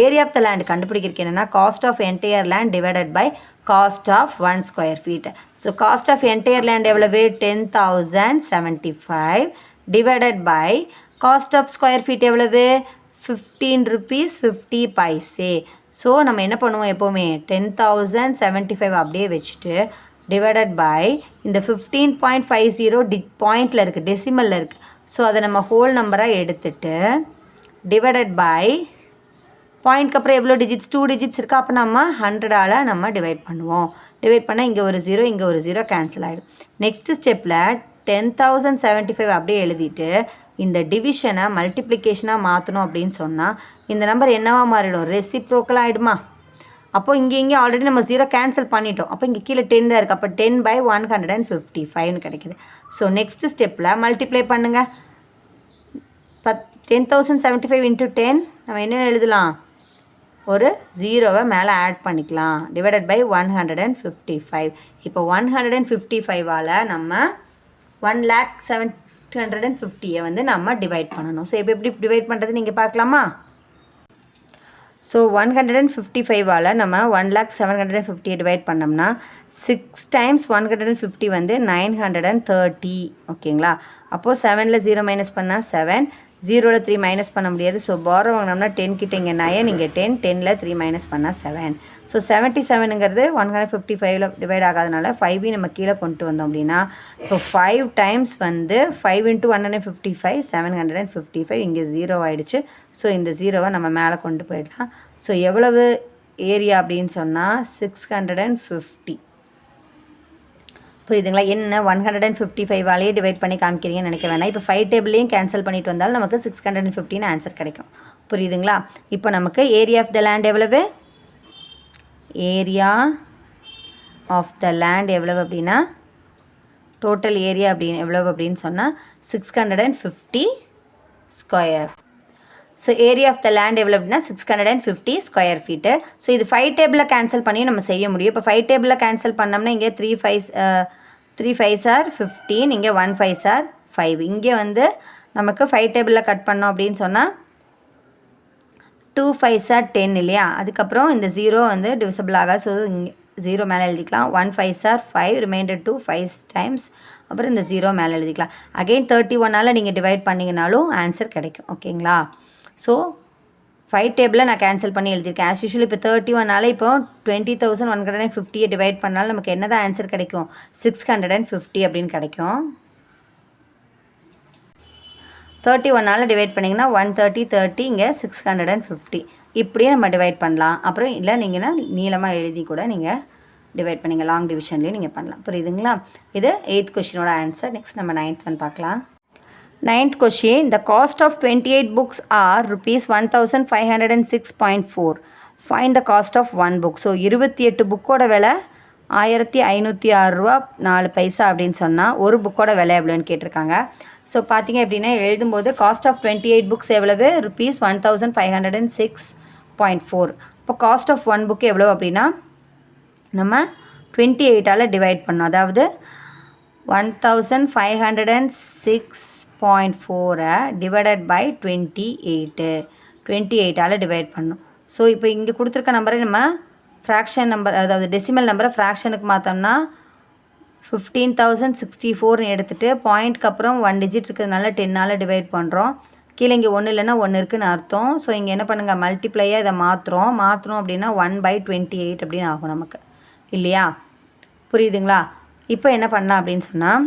ஏரியா ஆஃப் த லேண்ட் கண்டுபிடிக்கிறதுக்கு என்னென்னா cost of entire land divided by cost of 1 square feet. So cost of entire land எவ்வளவு 10,075 divided by cost of square feet எவ்வளவு 15 ருபீஸ் 50 பைசே. ஸோ நம்ம என்ன பண்ணுவோம், எப்போவுமே 10,075 அப்படியே வச்சுட்டு டிவைடட் பை இந்த 15.50 பாயிண்டில் இருக்குது, டெசிமலில் இருக்குது. ஸோ அதை நம்ம ஹோல் நம்பராக எடுத்துட்டு டிவைடட் பை பாயிண்ட்க்கு அப்புறம் எவ்வளோ டிஜிட்ஸ் 2 டிஜிட்ஸ் இருக்கா, அப்போ நம்ம 100ஆல் நம்ம டிவைட் பண்ணுவோம். டிவைட் பண்ணால் இங்கே ஒரு 0 இங்கே ஒரு 0 கேன்சல் ஆகிடும். நெக்ஸ்ட் ஸ்டெப்பில் 10,075 அப்படியே எழுதிட்டு இந்த டிவிஷனை மல்டிப்ளிகேஷனாக மாற்றணும் அப்படின்னு சொன்னால் இந்த நம்பர் என்னவாக மாறிடும், ரெசிப்ரோக்கல் ஆகிடுமா. அப்போது இங்கே ஆல்ரெடி நம்ம 0 கேன்சல் பண்ணிட்டோம். அப்போ இங்கே கீழே 10 தான் இருக்குது. அப்போ 10/155 கிடைக்கிது. ஸோ நெக்ஸ்ட் ஸ்டெப்பில் மல்டிப்ளை பண்ணுங்கள். 10,075 × 10 நம்ம என்ன எழுதலாம், ஒரு 0வை மேலே ஆட் பண்ணிக்கலாம். Divided by 155. இப்போ 155ஆல் நம்ம 1,07,750 வந்து நம்ம டிவைட் பண்ணணும். ஸோ இப்போ எப்படி டிவைட் பண்ணுறது நீங்கள் பார்க்கலாமா. ஸோ 155ஆல் நம்ம 1,07,750 டிவைட் பண்ணோம்னா 6 டைம்ஸ் 150 வந்து 930. ஓகேங்களா. அப்போது 7ல் 0 மைனஸ் பண்ணால் 7, 0ல் 3 மைனஸ் பண்ண முடியாது. ஸோ பாரோ வாங்கினோம்னா 10 கிட்ட இங்கே 9, இங்கே 10, 10ல் 3 மைனஸ் பண்ணால் 7. ஸோ 77ங்கிறது 155ல் டிவைட் ஆகாதனால 5 நம்ம கீழே கொண்டு வந்தோம் அப்படின்னா இப்போ 5 டைம்ஸ் வந்து 5 × 155 755, இங்கே 0 ஆகிடுச்சு. ஸோ இந்த 0வை நம்ம மேலே கொண்டு போயிடலாம். ஸோ எவ்வளவு ஏரியா அப்படின்னு சொன்னால் 650. புரியுதுங்களா. என்ன 155ஆலேயே டிவைட் பண்ணி காமிக்கிறீங்கன்னு நினைக்க வேணாம். இப்போ 5 டேபிளையும் கேன்சல் பண்ணிட்டு வந்தாலும் நமக்கு 650ன்னு ஆன்சர் கிடைக்கும். புரியுதுங்களா. இப்போ நமக்கு ஏரியா ஆஃப் த லேண்ட் எவ்வளவு, ஏரியா ஆஃப் த லேண்ட் எவ்வளவு அப்படின்னா டோட்டல் ஏரியா அப்படின்னு எவ்வளவு அப்படின்னு சொன்னால் 650 square. So area of the land எவ்வளோ அப்படின்னா 650 ஸ்கொயர் ஃபீட்டு. ஸோ இது 5 டேபிளில் கேன்சல் பண்ணி நம்ம செய்ய முடியும். இப்போ 5 டேபிளில் கேன்சல் பண்ணோம்னா இங்கே 3 5s are 15, இங்கே 1 5s are 5. இங்கே வந்து நமக்கு 5 டேபிளில் கட் பண்ணோம் அப்படின்னு சொன்னால் 2 5s are 10 இல்லையா. அதுக்கப்புறம் இந்த 0 வந்து டிவிசபிள் ஆகாது. ஸோ இங்கே 0 மேலே எழுதிக்கலாம். 1 5s are 5, ரிமைண்டர் 2 5 டைம்ஸ், அப்புறம் இந்த 0 மேலே எழுதிக்கலாம். அகெயின் 31ஆல் நீங்கள் டிவைட் பண்ணிங்கனாலும் ஆன்சர் கிடைக்கும். ஓகேங்களா. ஸோ 5 டேபிளில் நான் கேன்சல் பண்ணி எழுதியிருக்கேன். ஆஸ் யூஷுவல் இப்போ 31ஆல் இப்போ 20,150 டிவைட் பண்ணாலும் நமக்கு என்ன தான் ஆன்சர் கிடைக்கும், 650 அப்படின்னு கிடைக்கும். 31ஆல் டிவைட் பண்ணிங்கன்னா 130 30, இங்கே 650 இப்படியே நம்ம டிவைட் பண்ணலாம். அப்புறம் இல்லை நீங்கன்னா நீளமாக எழுதி கூட நீங்கள் டிவைட் பண்ணிங்க, லாங் டிவிஷன்லேயும் நீங்கள் பண்ணலாம். புரியுதுங்களா. இது 8th கொஷினோட ஆன்சர். நெக்ஸ்ட் நம்ம 9th ஒன் பார்க்கலாம். 9th question, the cost of 28 books are rupees 1,506.4. Find the cost of one book. So 28 புக்கோட விலை 1,506 ரூபா 4 பைசா அப்படின்னு சொன்னால் ஒரு புக்கோட விலை எவ்வளோன்னு கேட்டிருக்காங்க. ஸோ பார்த்தீங்க அப்படின்னா எழுதும்போது காஸ்ட் ஆஃப் 28 புக்ஸ் எவ்வளவு, rupees 1,506.4. இப்போ காஸ்ட் ஆஃப் ஒன் புக் எவ்வளோ அப்படின்னா நம்ம 28ஆல் டிவைட் பண்ணோம். அதாவது 1,506.4 டிவைடட் பை 28ஆல் டிவைட் பண்ணோம். ஸோ இப்போ இங்கே கொடுத்துருக்க நம்பரை நம்ம ஃப்ராக்ஷன் நம்பர், அதாவது டெசிமல் நம்பரை ஃப்ராக்ஷனுக்கு மாற்றோம்னா 15,064 எடுத்துகிட்டு பாயிண்ட்க்கு அப்புறம் 1 டிஜிட் இருக்கிறதுனால 10ஆல் டிவைட் பண்ணுறோம். கீழே இங்கே 1 இல்லைன்னா 1 இருக்குதுன்னு அர்த்தம். ஸோ இங்கே என்ன பண்ணுங்கள், மல்டிப்ளையாக இதை மாற்றுறோம் அப்படின்னா 1/28 அப்படின்னு ஆகும் நமக்கு இல்லையா. புரியுதுங்களா. இப்போ என்ன பண்ணலாம் அப்படின்னு சொன்னால்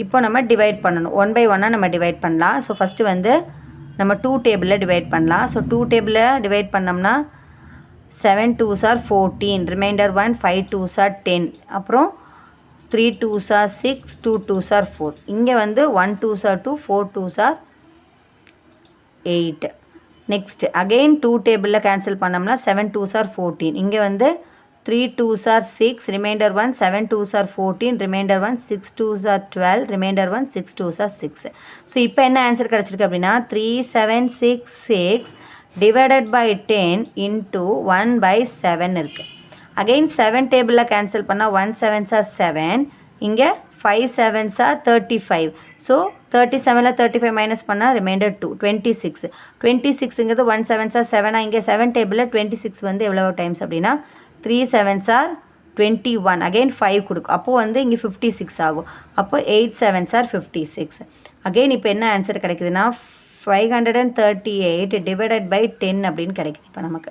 இப்போ நம்ம டிவைட் பண்ணணும். 1 by 1 நம்ம டிவைட் பண்ணலாம். ஸோ ஃபஸ்ட்டு வந்து நம்ம 2 டேபிளில் டிவைட் பண்ணலாம். ஸோ 2 டேபிளில் டிவைட் பண்ணோம்னா 7 2s are 14, remainder 1, 5 2s are 10, அப்புறம் 3 2s are 6, 2 2s are 4. இங்கே வந்து 1 2s are 2, 4 2s are 8. Next again 2 டேபிளில் கேன்சல் பண்ணோம்னா 7 2s are 14. இங்கே வந்து 3 2s are 6, remainder 1, 7 2s are 14, remainder 1, 6 2s are 12, remainder 1, 6 2s are 6. So இப்போ என்ன ஆன்சர் கிடச்சிருக்கு அப்படின்னா 3 7 6 6 டிவைடட் பை 10 இன்ட்டு 1/7 இருக்குது. அகெயின் 7 டேபிளில் கேன்சல் பண்ணால் 1 7s are 7, இங்கே 5 7s are 35. ஸோ 37ல் 35 மைனஸ் பண்ணால் ரிமைண்டர் 2 26. 26ங்கிறது 1 7s are 7, இங்கே 7 டேபிளில் 26 வந்து எவ்வளோ டைம்ஸ் அப்படின்னா 3 7s are 21, அகெயின் 5 கொடுக்கும். அப்போது வந்து இங்கே 56 ஆகும். அப்போ 8 7s are 56. அகெயின் இப்போ என்ன ஆன்சர் கிடைக்குதுன்னா 538 டிவைடட் பை 10 அப்படின்னு கிடைக்குது. இப்போ நமக்கு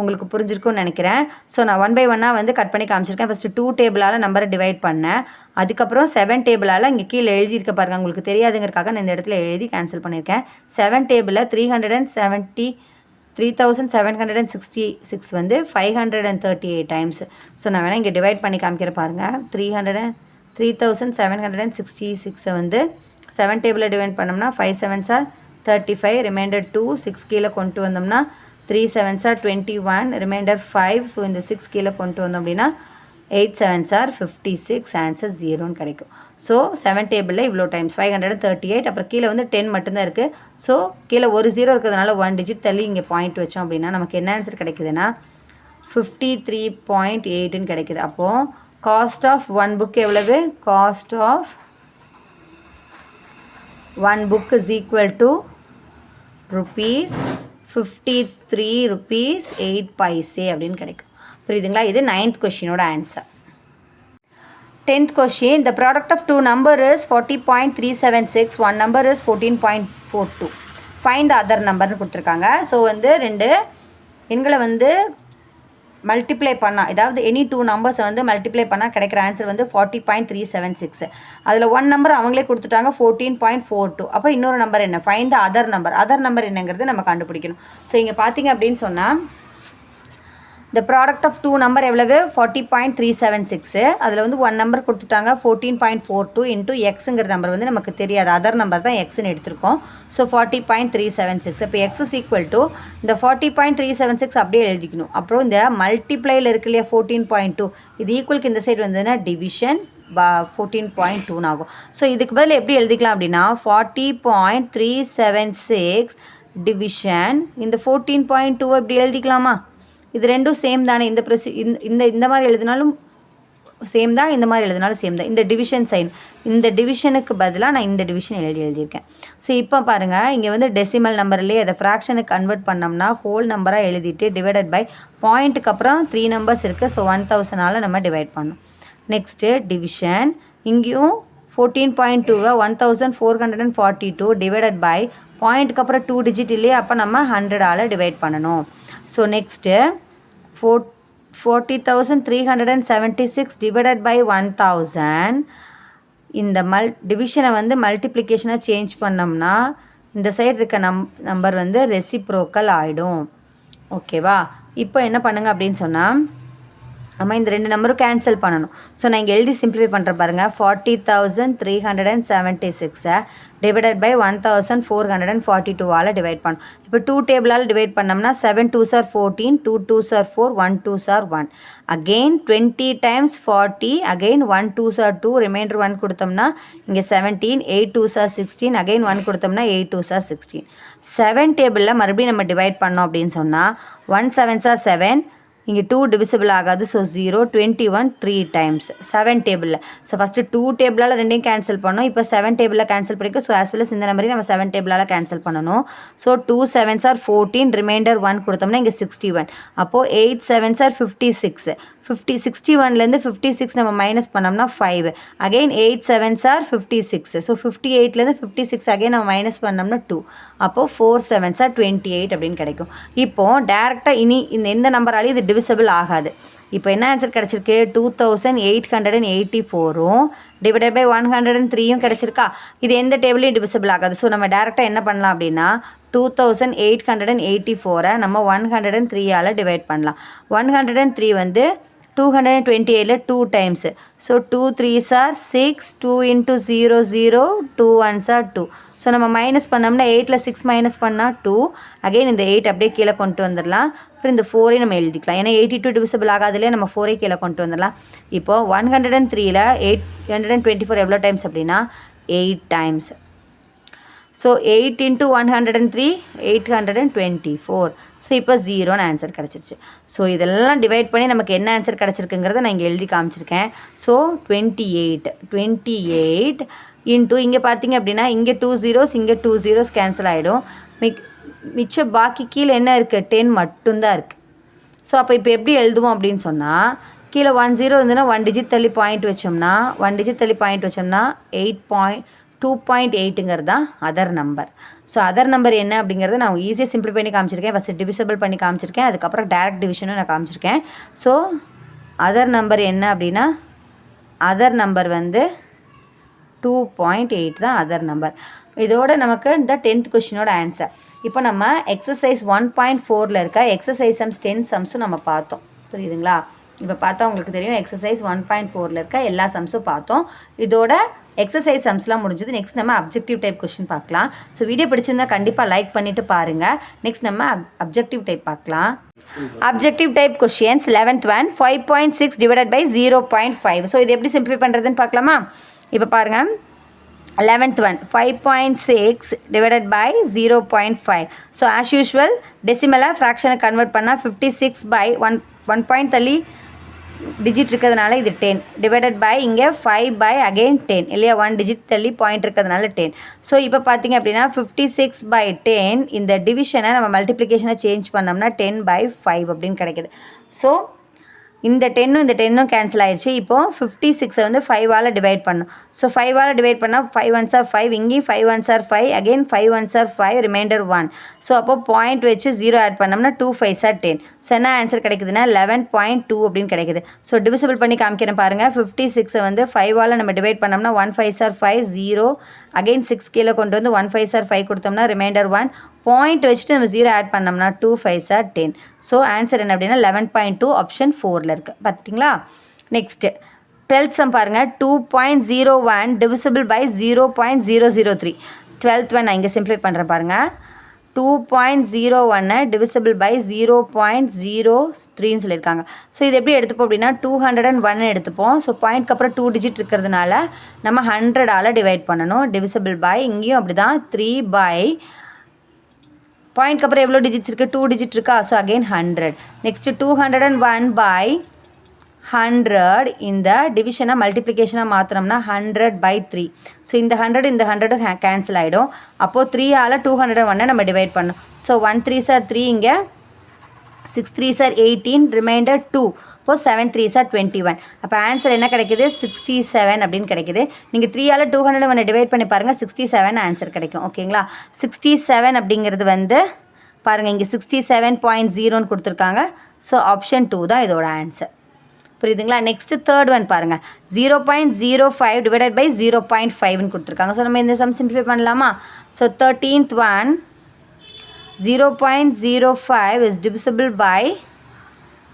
உங்களுக்கு புரிஞ்சிருக்கும்னு நினைக்கிறேன். ஸோ நான் 1 by 1 வந்து கட் பண்ணி காமிச்சிருக்கேன். ஃபஸ்ட்டு 2 டேபிளால் நம்பரை டிவைட் பண்ணேன். அதுக்கப்புறம் 7 டேபிளால் இங்கே கீழே எழுதியிருக்க பாருங்கள், உங்களுக்கு தெரியாதுங்கிறக்காக நான் இந்த இடத்துல எழுதி கேன்சல் பண்ணியிருக்கேன். 7 டேபிளில் 3766 வந்து 538 டைம்ஸ். ஸோ நான் வேணால் இங்கே டிவைட் பண்ணி காமிக்கிற பாருங்கள். 3766 வந்து 7 டேபிளில் டிவைட் பண்ணோம்னா 5 7s are 35, ரிமைண்டர் 2, 6 கீழே கொண்டு வந்தோம்னா 3 7s are 21, ரிமைண்டர் 5. ஸோ இந்த 6 கீழே கொண்டு வந்தோம் அப்படின்னா 8 7s are 56, ஆன்சர் 0ன்னு கிடைக்கும். ஸோ 7 டேபிளில் இவ்வளோ டைம்ஸ் 538, அப்புறம் கீழே வந்து 10 மட்டும்தான் இருக்குது. ஸோ கீழே ஒரு 0 இருக்கிறதுனால 1 டிஜிட் தள்ளி இங்கே பாயிண்ட் வச்சோம் அப்படின்னா நமக்கு என்ன ஆன்சர் கிடைக்குதுன்னா 53.8ன்னு கிடைக்குது. அப்போது காஸ்ட் ஆஃப் 1 புக் எவ்வளவு? Cost of 1 book is equal to rupees 53 rupees 8 paise அப்படின்னு கிடைக்கும். புரியுதுங்களா? இது 9th கொஷினோட answer. 10th question, the product of two number is 40.376, one number is 14.42. find the other numberன்னு கொடுத்துருக்காங்க. ஸோ வந்து 2 எண்களை வந்து மல்டிப்ளை பண்ணால், ஏதாவது எனி 2 நம்பர்ஸை வந்து மல்டிப்ளை பண்ணால் கிடைக்கிற ஆன்சர் வந்து 40.376. அதில் 1 நம்பர் அவங்களே கொடுத்துட்டாங்க 14.42. அப்போ இன்னொரு நம்பர் என்ன? Find the other number. Other number என்னங்கிறது நம்ம கண்டுபிடிக்கணும். ஸோ இங்கே பார்த்தீங்க அப்படின்னு சொன்னால் the product of 2 நம்பர் எவ்வளவு? 40.376. அதில் வந்து 1 நம்பர் கொடுத்துட்டாங்க 14.42 இன்ட்டு எக்ஸுங்கிற நம்பர் வந்து நமக்கு தெரியாது, அதர் நம்பர் தான் எக்ஸ்ன்னு எடுத்திருக்கோம். ஸோ 40.376. இப்போ எக்ஸ் இஸ் ஈக்குவல் டு இந்த 40.376 அப்படியே எழுதிக்கணும். அப்புறம் இந்த மல்டிப்ளையில் இருக்கு இல்லையா 14.2, இது ஈக்குவலுக்கு இந்த சைடு வந்ததுன்னா டிவிஷன் 14.2 ஆகும். ஸோ இதுக்கு பதில் எப்படி எழுதிக்கலாம் அப்படின்னா 40.376 டிவிஷன் இந்த 14.2 எப்படி எழுதிக்கலாமா? இது ரெண்டும் சேம் தானே. இந்த இந்த மாதிரி எழுதினாலும் சேம் தான், இந்த மாதிரி எழுதினாலும் சேம் தான். இந்த டிவிஷன் சைன், இந்த டிவிஷனுக்கு பதிலாக நான் இந்த டிவிஷன் எழுதியிருக்கேன். ஸோ இப்போ பாருங்கள், இங்கே வந்து டெசிமல் நம்பர்லேயே அதை ஃப்ராக்ஷனுக்கு கன்வெர்ட் பண்ணோம்னா ஹோல் நம்பராக எழுதிட்டு டிவைடட் பை பாயிண்ட்டுக்கு அப்புறம் 3 நம்பர்ஸ் இருக்குது. ஸோ 1000ஆல் நம்ம டிவைட் பண்ணோம். நெக்ஸ்ட்டு டிவிஷன், இங்கேயும் 14.2 1442 டிவைடட் பை பாயிண்ட்டுக்கு அப்புறம் 2 டிஜிட் இல்லையே, அப்போ நம்ம 100ஆல் டிவைட் பண்ணணும். So next 40,376 divided by 1000. இந்த டிவிஷனை வந்து மல்டிப்ளிகேஷனாக சேஞ்ச் பண்ணோம்னா இந்த சைடு இருக்க நம்பர் வந்து ரெசிப்ரோக்கல் ஆகிடும். ஓகேவா? இப்போ என்ன பண்ணுங்க அப்படின்னு சொன்னால் நம்ம இந்த 2 நம்பரும் கேன்சல் பண்ணணும். ஸோ நான் இங்கே எழுதி சிம்பிளிஃபை பண்ணுறேன் பாருங்கள். 40,376 டிவைடட் பை 1442ஆல் டிவைட் பண்ணணும். இப்போ 2 டேபிளால் டிவைட் பண்ணோம்னா 7 2s are 14, 2 2s are 4, 1 2s are 1. Again 20 times 40, again 1 2s are 2, remainder 1 கொடுத்தோம்னா இங்கே 17, 8 2s are 16, அகெயின் 1 கொடுத்தோம்னா 8 2s are 16. 7 டேபிளில் மறுபடியும் நம்ம டிவைட் பண்ணோம் அப்படின்னு சொன்னால் 1 7s are 7, இங்கே 2 டிவிசிபிள் ஆகாது. ஸோ 0, 21 3 டைம்ஸ் 7 டேபிளில். ஸோ ஃபஸ்ட்டு 2 டேபிளால் ரெண்டையும் கேன்சல் பண்ணோம். இப்போ 7 டேபிளில் கேன்சல் பண்ணிக்க. ஸோ ஆஸ் வெல் அஸ் இந்த நம்பரையும் நம்ம 7 டேபிளால் கேன்சல் பண்ணணும். ஸோ 2 7s are 14, ரிமைண்டர் 1 கொடுத்தோம்னா இங்கே 61. அப்போது 8 7s are 56. 61லேருந்து 56 நம்ம மைனஸ் பண்ணோம்னா 5. Again 8 7s are 56. ஸோ 58லேருந்து 56 அகெயின் நம்ம மைனஸ் பண்ணோம்னா 2. அப்போது 4 7s are 28 அப்படின்னு கிடைக்கும். இப்போது டேரெக்டாக இனி இந்த எந்த நம்பராலையும் இது டிவிசிபிள் ஆகாது. இப்போ என்ன ஆன்சர் கிடச்சிருக்கு 2884ம் டிவைடட் பை 103யும் கிடச்சிருக்கா. இது எந்த டேபிளையும் டிவிசிபிள் ஆகாது. ஸோ நம்ம டேரெக்டாக என்ன பண்ணலாம் அப்படின்னா 2884 நம்ம 103ஆல் டிவைட் பண்ணலாம். 103 வந்து 228ல் 2 times. So 2 3s are 6, 2 into 0 0, 2 1s are 2. So நம்ம மைனஸ் பண்ணோம்னா 8ல் 6 மைனஸ் பண்ணால் 2. அகெயின் இந்த 8 அப்படியே கீழே கொண்டு வந்துடலாம். அப்புறம் இந்த 4 நம்ம எழுதிக்கலாம். ஏன்னா 82 டிவிசிபிள் ஆகாதுலேயே நம்ம 4 கீழே கொண்டு வந்துடலாம். இப்போது 103ல் 824 எவ்வளோ டைம்ஸ் அப்படின்னா 8 டைம்ஸ். So 8 into 103 824. ஸோ இப்போ 0ன்னு ஆன்சர் கிடச்சிருச்சு. ஸோ இதெல்லாம் டிவைட் பண்ணி நமக்கு என்ன ஆன்சர் கிடச்சிருக்குங்கிறத நான் இங்கே எழுதி காமிச்சிருக்கேன். ஸோ 28 இன்ட்டு இங்கே பார்த்தீங்க அப்படின்னா இங்கே 2 zeros இங்கே 2 zeros கேன்சல் ஆகிடும். மிச்சம் பாக்கி கீழே என்ன இருக்குது 10 மட்டும்தான் இருக்குது. ஸோ அப்போ இப்போ எப்படி எழுதுவோம் அப்படின்னு சொன்னால் கீழே 1 0 இருந்ததுன்னா 1 டிஜிட் தள்ளி பாயிண்ட் வச்சோம்னா 2.8ங்கிறது தான் other number. So other number என்ன அப்படிங்கிறத நான் ஈஸியாக சிம்பிள் பண்ணி காமிச்சிருக்கேன். ஃபஸ்ட்டு டிவிசிபிள் பண்ணி காமிச்சிருக்கேன், அதுக்கப்புறம் டேரக்ட் டிவிஷனும் நான் காமிச்சிருக்கேன். ஸோ அதர் நம்பர் என்ன அப்படின்னா அதர் நம்பர் வந்து 2.8 தான் அதர் நம்பர். இதோட நமக்கு இந்த 10th கொஷினோட ஆன்சர். இப்போ நம்ம எக்ஸசைஸ் 1.4ல் இருக்க எக்ஸசைஸ் சம்ஸ் 10 சம்ஸும் நம்ம பார்த்தோம். புரியுதுங்களா? இப்போ பார்த்தா உங்களுக்கு தெரியும் எக்ஸசைஸ் 1.4ல் இருக்க எல்லா சம்ஸும் பார்த்தோம். இதோட எக்ஸசைஸ் சம்ஸ்லாம் முடிஞ்சது. நெக்ஸ்ட் நம்ம அப்ஜெக்டிவ் டைப் கொஷின் பார்க்கலாம். ஸோ வீடியோ பிடிச்சிருந்தா கண்டிப்பாக லைக் பண்ணிவிட்டு பாருங்கள். நெக்ஸ்ட் நம்ம அப்ஜெக்டிவ் டைப் பார்க்கலாம். Objective type questions 11th one 5.6 divided by 0.5. So இது எப்படி சிம்பிளை பண்ணுறதுன்னு பார்க்கலாமா? இப்போ பாருங்கள் 11th one 5.6 divided by 0.5. So as usual டெசிமலாக ஃப்ராக்ஷனை கன்வெர்ட் பண்ணால் 56 by 1 பாயிண்ட் தள்ளி டிஜிட் இருக்கிறதுனால இது 10 டிவைடட் பை இங்கே 5 by again 10 இல்லையா, 1 டிஜிட் தள்ளி பாயிண்ட் இருக்கிறதுனால 10. ஸோ இப்போ பார்த்தீங்க அப்படின்னா 56 by 10 இந்த டிவிஷனை நம்ம மல்டிப்ளிகேஷனை சேஞ்ச் பண்ணோம்னா 10 by 5 அப்படின்னு கிடைக்கிது. ஸோ இந்த 10ம் இந்த 10ம் கேன்சல் ஆயிடுச்சு. இப்போது 56 வந்து 5ஆல் டிவைட் பண்ணணும். ஸோ 5ஆல் டிவைட் பண்ணால் 5 1s are 5, இங்கேயும் 5 1s are 5, again 5 1s are 5, remainder 1. So அப்போது பாயிண்ட் வச்சு 0 ஆட் பண்ணோம்னா 2 5s are 10. ஸோ என்ன ஆன்சர் கிடைக்குதுன்னா 11.2 அப்படின்னு கிடைக்குது. ஸோ டிவிசிபிள் பண்ணி காமிக்கிறேன் பாருங்கள். 56 வந்து 5ஆல் நம்ம டிவைட் பண்ணோம்னா 1 5s are 5 0, அகெயின் 6 கீழே கொண்டு வந்து 1 5s are 5 கொடுத்தோம்னா ரிமைண்டர் 1. பாயிண்ட் வச்சுட்டு நம்ம 0 ஆட் பண்ணோம்னா 2 5s are 10. ஸோ ஆன்சர் என்ன அப்படின்னா 11.2 ஆப்ஷன் 4ல் இருக்குது. பார்த்தீங்களா? நெக்ஸ்ட்டு 12th சம் பாருங்கள். 2.01 டிவிசிபிள் பை 0.003. 12th one நான் இங்கே சிம்ப்ளை பண்ணுறேன் பாருங்கள். 2.01 டிவிசிபிள் பை 0.03ன்னு சொல்லியிருக்காங்க. ஸோ இது எப்படி எடுத்துப்போம் அப்படின்னா 201 எடுத்துப்போம். ஸோ பாயிண்ட்க்கு அப்புறம் 2 டிஜிட் இருக்கிறதுனால நம்ம 100ஆல் டிவைட் பண்ணணும். டிவிசிபிள் பை இங்கேயும் அப்படி தான் 3 by பாயிண்ட்க்கு அப்புறம் எவ்வளோ டிஜிட்ஸ் இருக்குது 2 டிஜிட் இருக்கா. So again 100. நெக்ஸ்ட்டு 201 by 100 இந்த டிவிஷனை மல்டிப்ளிகேஷனாக மாற்றினோம்னா 100 by 3. ஸோ இந்த 100 இந்த 100 கேன்சல் ஆகிடும். அப்போது 3ஆல் 201 நம்ம டிவைட் பண்ணோம். ஸோ 1 3s are 3, இங்கே 6 3s are 18, ரிமைண்டர் 2. இப்போது 7 3s are 21. அப்போ ஆன்சர் என்ன கிடைக்கிது 67 அப்படின்னு கிடைக்கிது. நீங்கள் 3ஆல் 201 டிவைட் பண்ணி பாருங்கள் 67 ஆன்சர் கிடைக்கும். ஓகேங்களா? 67 அப்படிங்கிறது வந்து பாருங்கள் இங்கே 67.0ன்னு கொடுத்துருக்காங்க. ஸோ ஆப்ஷன் 2 தான் இதோட ஆன்சர். புரியுதுங்களா? நெக்ஸ்ட்டு தேர்ட் ஒன் பாருங்கள். 0.05 டிவைடட் பை 0.5ன்னு கொடுத்துருக்காங்க. ஸோ நம்ம இந்த சம் சிம்பிளிஃபை பண்ணலாமா? So 13th one 0.05 is divisible by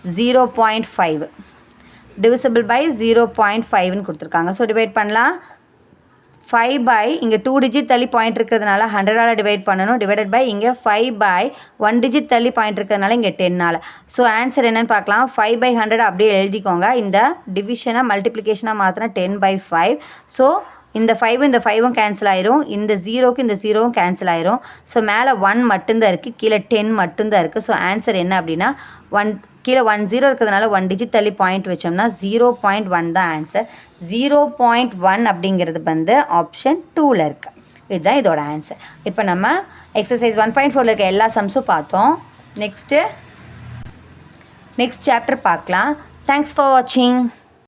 0.5. divisible by 0.5ன்னு கொடுத்துருக்காங்க. ஸோ டிவைட் பண்ணலாம். 5 by இங்கே 2 டிஜிட் தள்ளி பாயிண்ட் இருக்கிறதுனால 100ஆல் டிவைட் பண்ணணும். டிவைடட் பை இங்கே 5 by 1 டிஜிட் தள்ளி பாயிண்ட் இருக்கிறதுனால இங்கே 10ஆல். ஸோ ஆன்சர் என்னென்னு பார்க்கலாம். 5 by 100 அப்படியே எழுதிக்கோங்க. இந்த டிவிஷனாக மல்டிப்ளிகேஷனாக மாற்றினா 10 by 5. ஸோ இந்த 5 இந்த 5ம் கேன்சல் ஆயிரும். இந்த 0க்கு இந்த 0வும் கேன்சல் ஆயிரும். ஸோ மேலே 1 மட்டும்தான் இருக்குது, கீழே 10 மட்டும்தான் இருக்குது. ஸோ ஆன்சர் என்ன அப்படின்னா 1 கீழே 1 0 இருக்கிறதுனால 1 டிஜிட் தள்ளி பாயிண்ட் வச்சோம்னா 0.1 தான் ஆன்சர். 0.1 அப்படிங்கிறது வந்து ஆப்ஷன் 2ல் இருக்குது. இதுதான் இதோட ஆன்சர். இப்போ நம்ம எக்ஸசைஸ் 1.4ல் இருக்க எல்லா சம்ஸும் பார்த்தோம். நெக்ஸ்ட் சாப்டர் பார்க்கலாம். தேங்க்ஸ் ஃபார் வாட்சிங்.